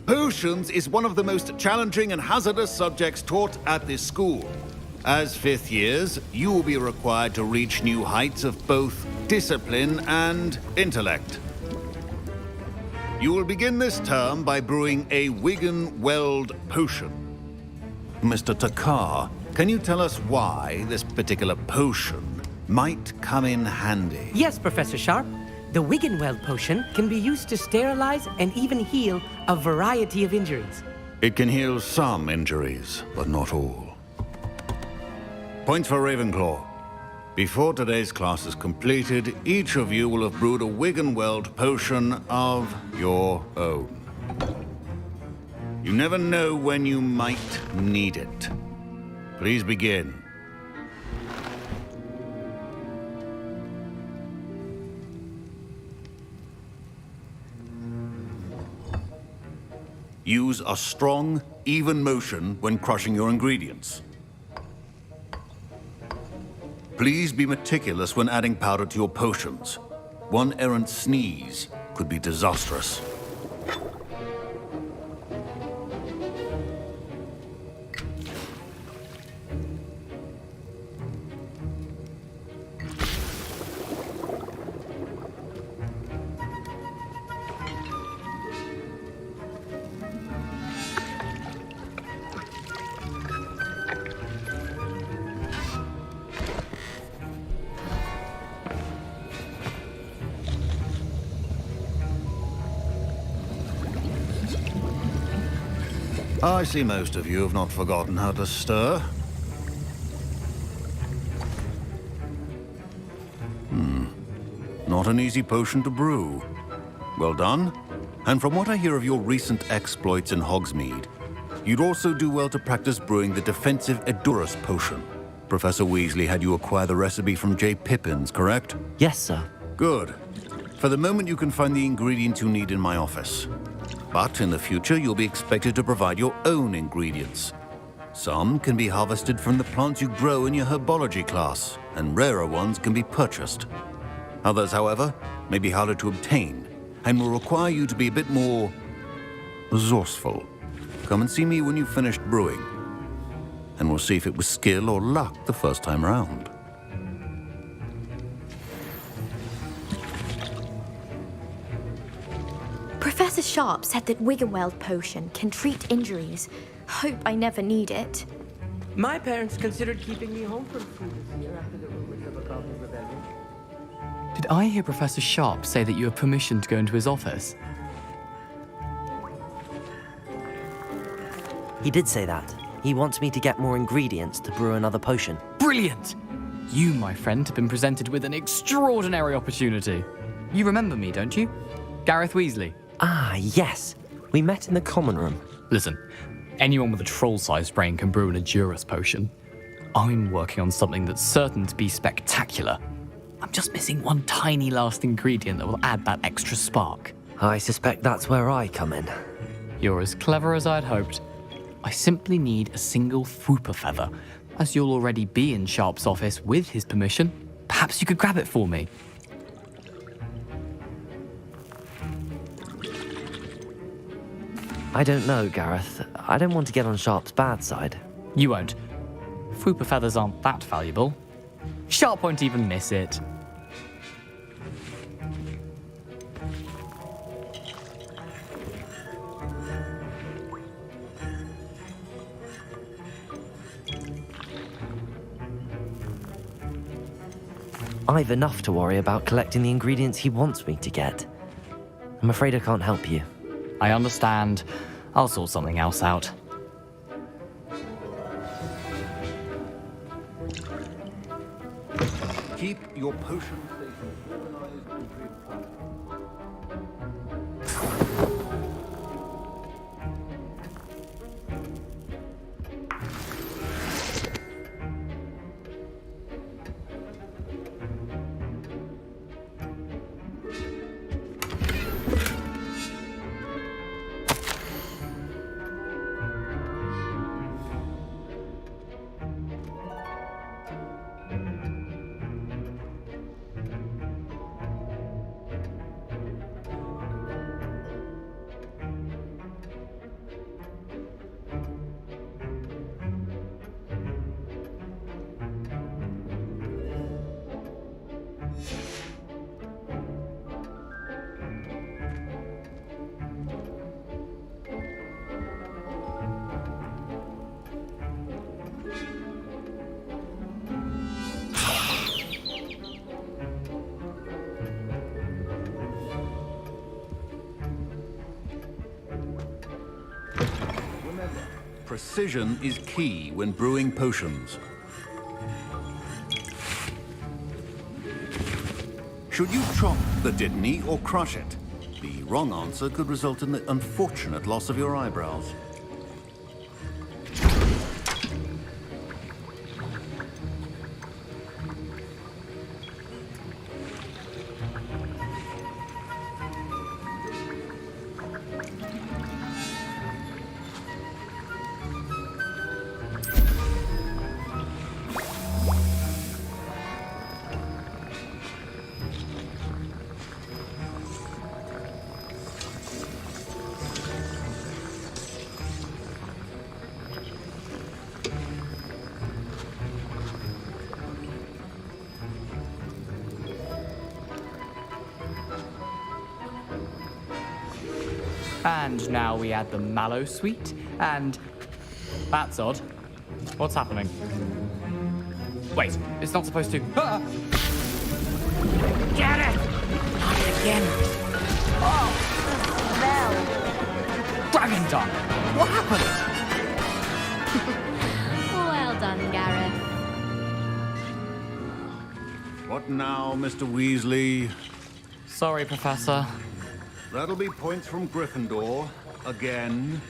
Potions is one of the most challenging and hazardous subjects taught at this school. As fifth years, you will be required to reach new heights of both discipline and intellect. You will begin this term by brewing a Wigan-Weld potion. Mr. Takar, can you tell us why this particular potion might come in handy? Yes, Professor Sharp. The Wigan-Weld potion can be used to sterilize and even heal a variety of injuries. It can heal some injuries, but not all. Points for Ravenclaw. Before today's class is completed, each of you will have brewed a Wigan-Weld potion of your own. You never know when you might need it. Please begin. Use a strong, even motion when crushing your ingredients. Please be meticulous when adding powder to your potions. One errant sneeze could be disastrous. I see most of you have not forgotten how to stir. Not an easy potion to brew. Well done. And from what I hear of your recent exploits in Hogsmeade, you'd also do well to practice brewing the defensive Edurus potion. Professor Weasley had you acquire the recipe from J. Pippins, correct? Yes, sir. Good. For the moment, you can find the ingredients you need in my office. But in the future, you'll be expected to provide your own ingredients. Some can be harvested from the plants you grow in your herbology class, and rarer ones can be purchased. Others, however, may be harder to obtain, and will require you to be a bit more resourceful. Come and see me when you've finished brewing, and we'll see if it was skill or luck the first time around. Professor Sharp said that Wiggenweld potion can treat injuries. Hope I never need it. My parents considered keeping me home from school this year after the rumors of a Goblin rebellion. Did I hear Professor Sharp say that you have permission to go into his office? He did say that. He wants me to get more ingredients to brew another potion. Brilliant! You, my friend, have been presented with an extraordinary opportunity. You remember me, don't you? Gareth Weasley. Ah, yes. We met in the common room. Listen, anyone with a troll-sized brain can brew an Edurus potion. I'm working on something that's certain to be spectacular. I'm just missing one tiny last ingredient that will add that extra spark. I suspect that's where I come in. You're as clever as I'd hoped. I simply need a single Fwooper feather. As you'll already be in Sharp's office with his permission, perhaps you could grab it for me. I don't know, Gareth. I don't want to get on Sharp's bad side. You won't. Fwooper feathers aren't that valuable. Sharp won't even miss it. I've enough to worry about collecting the ingredients he wants me to get. I'm afraid I can't help you. I understand. I'll sort something else out. Keep your potion station organized and prepared. Precision is key when brewing potions. Should you chop the Dittany or crush it? The wrong answer could result in the unfortunate loss of your eyebrows. And now we add the mallow sweet, and... That's odd. What's happening? Wait, it's not supposed to... Ah! Get it! Not again. Oh! Dragon Dung! What happened? What now, Mr. Weasley? Sorry, Professor. That'll be points from Gryffindor. Again.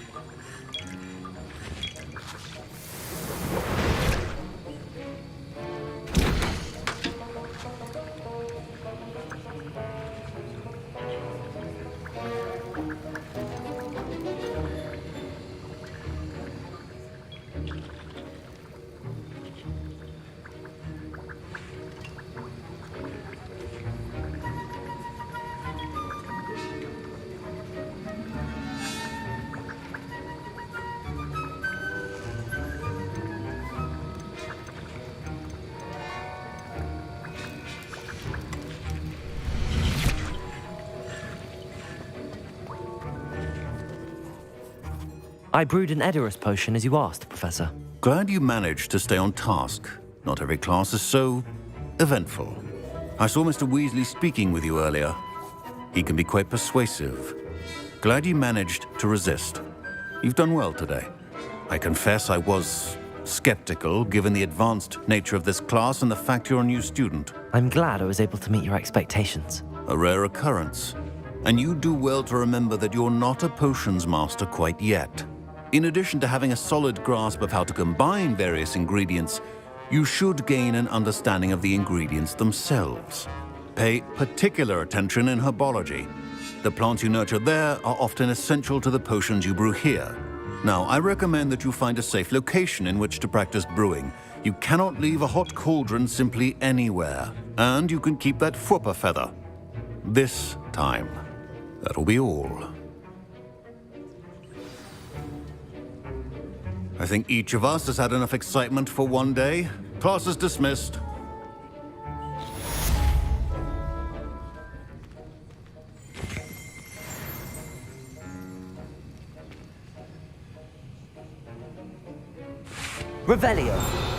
I brewed an Edorus potion as you asked, Professor. Glad you managed to stay on task. Not every class is so eventful. I saw Mr. Weasley speaking with you earlier. He can be quite persuasive. Glad you managed to resist. You've done well today. I confess I was skeptical, given the advanced nature of this class and the fact you're a new student. I'm glad I was able to meet your expectations. A rare occurrence. And you do well to remember that you're not a potions master quite yet. In addition to having a solid grasp of how to combine various ingredients, you should gain an understanding of the ingredients themselves. Pay particular attention in herbology. The plants you nurture there are often essential to the potions you brew here. Now, I recommend that you find a safe location in which to practice brewing. You cannot leave a hot cauldron simply anywhere. And you can keep that Fwooper feather. This time. That'll be all. I think each of us has had enough excitement for one day. Class is dismissed. Revelio.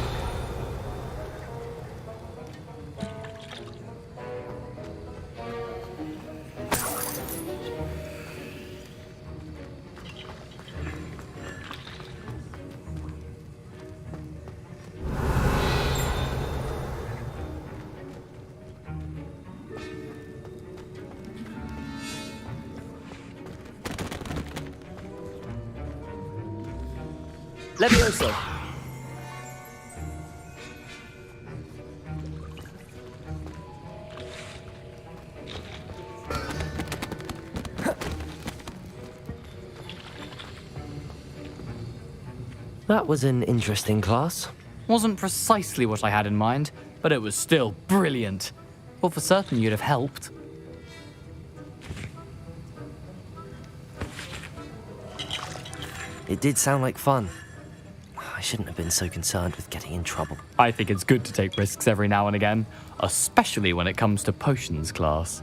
Levioso. That was an interesting class. Wasn't precisely what I had in mind, but it was still brilliant. Well, for certain you'd have helped. It did sound like fun. I shouldn't have been so concerned with getting in trouble. I think it's good to take risks every now and again, especially when it comes to potions class.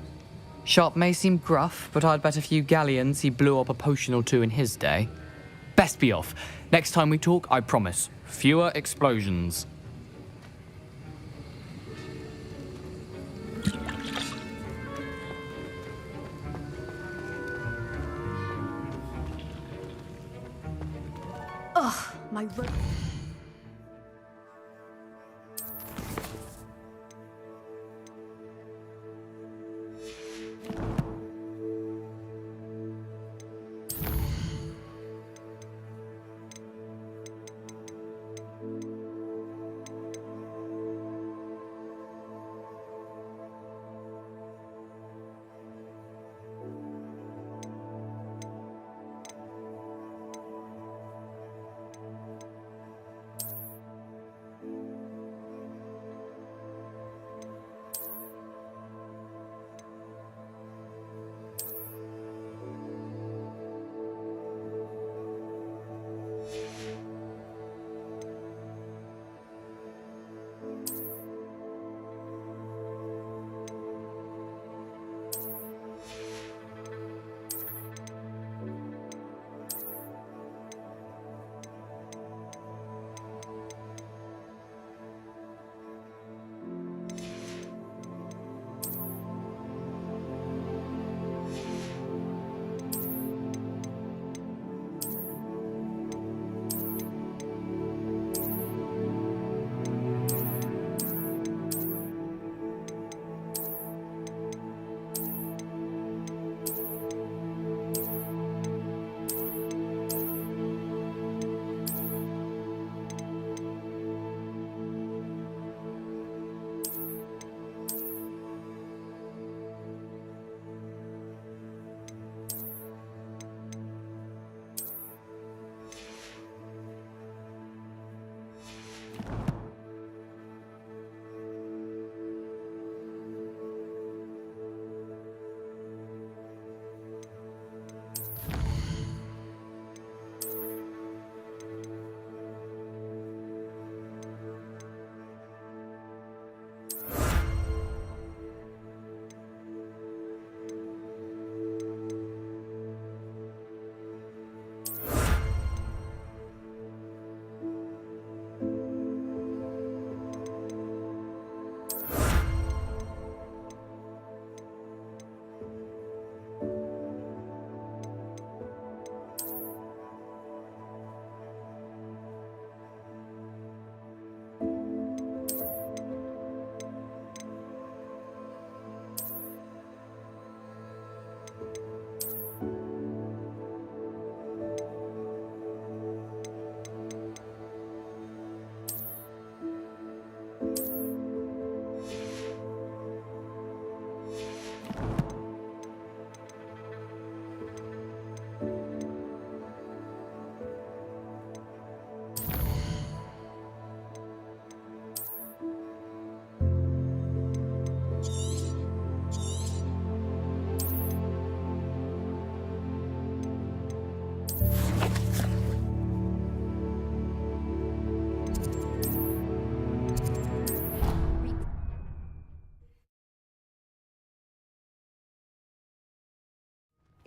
Sharp may seem gruff, but I'd bet a few galleons he blew up a potion or two in his day. Best be off. Next time we talk, I promise, fewer explosions. Ugh, my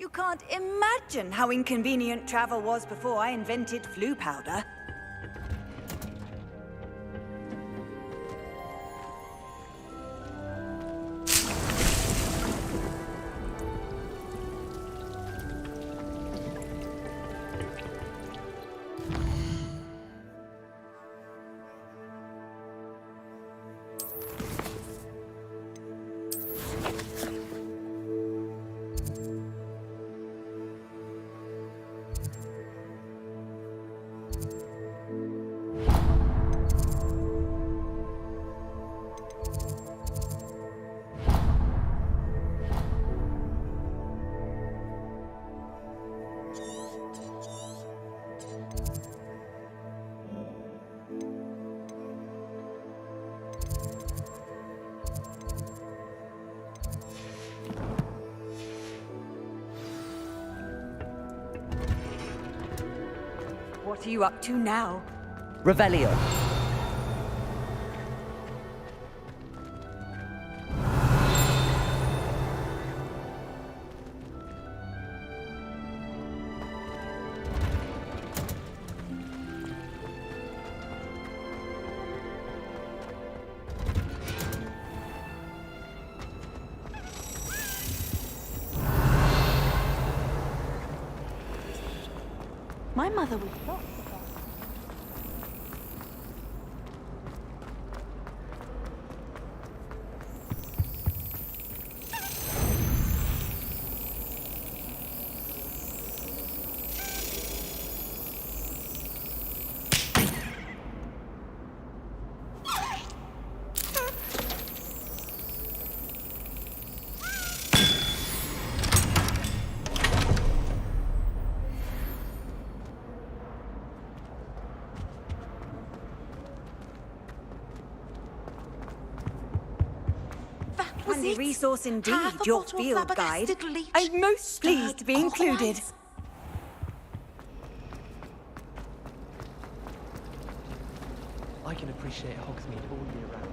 You can't imagine how inconvenient travel was before I invented flu powder. What are you up to now? Revelio. My mother would not. Handy resource indeed, your field guide. I'm most pleased to be included. I can appreciate Hogsmeade all year round.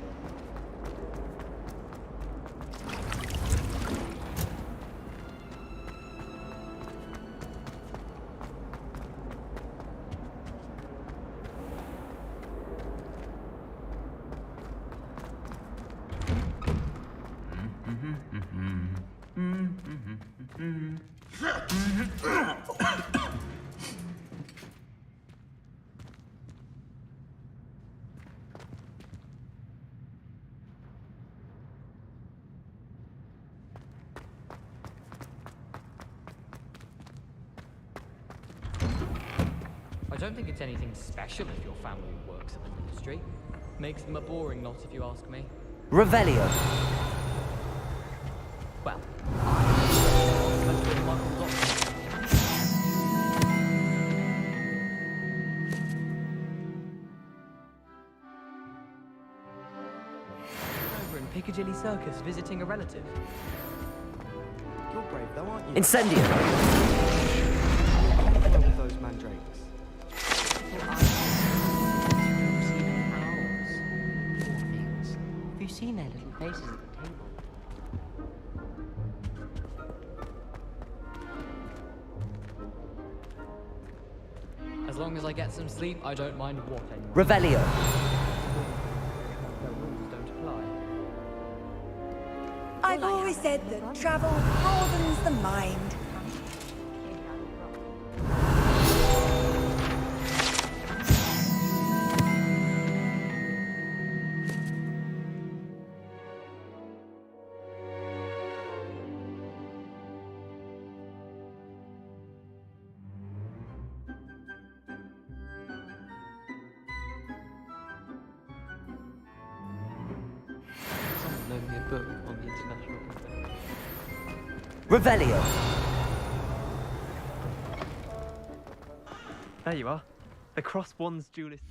I don't think it's anything special if your family works in the industry. Makes them a boring lot if you ask me. Revelio. Well, over in Piccadilly Circus visiting a relative. You're brave though, aren't you? Incendio. What with those mandrakes? Have you seen their little faces at the table? As long as I get some sleep, I don't mind what anyone. Revelio. The rules don't apply. I've always said that travel broadens the mind. Someone loaned me a book on the International Cafe. Revelio. There you are. The Cross Wands Duelist.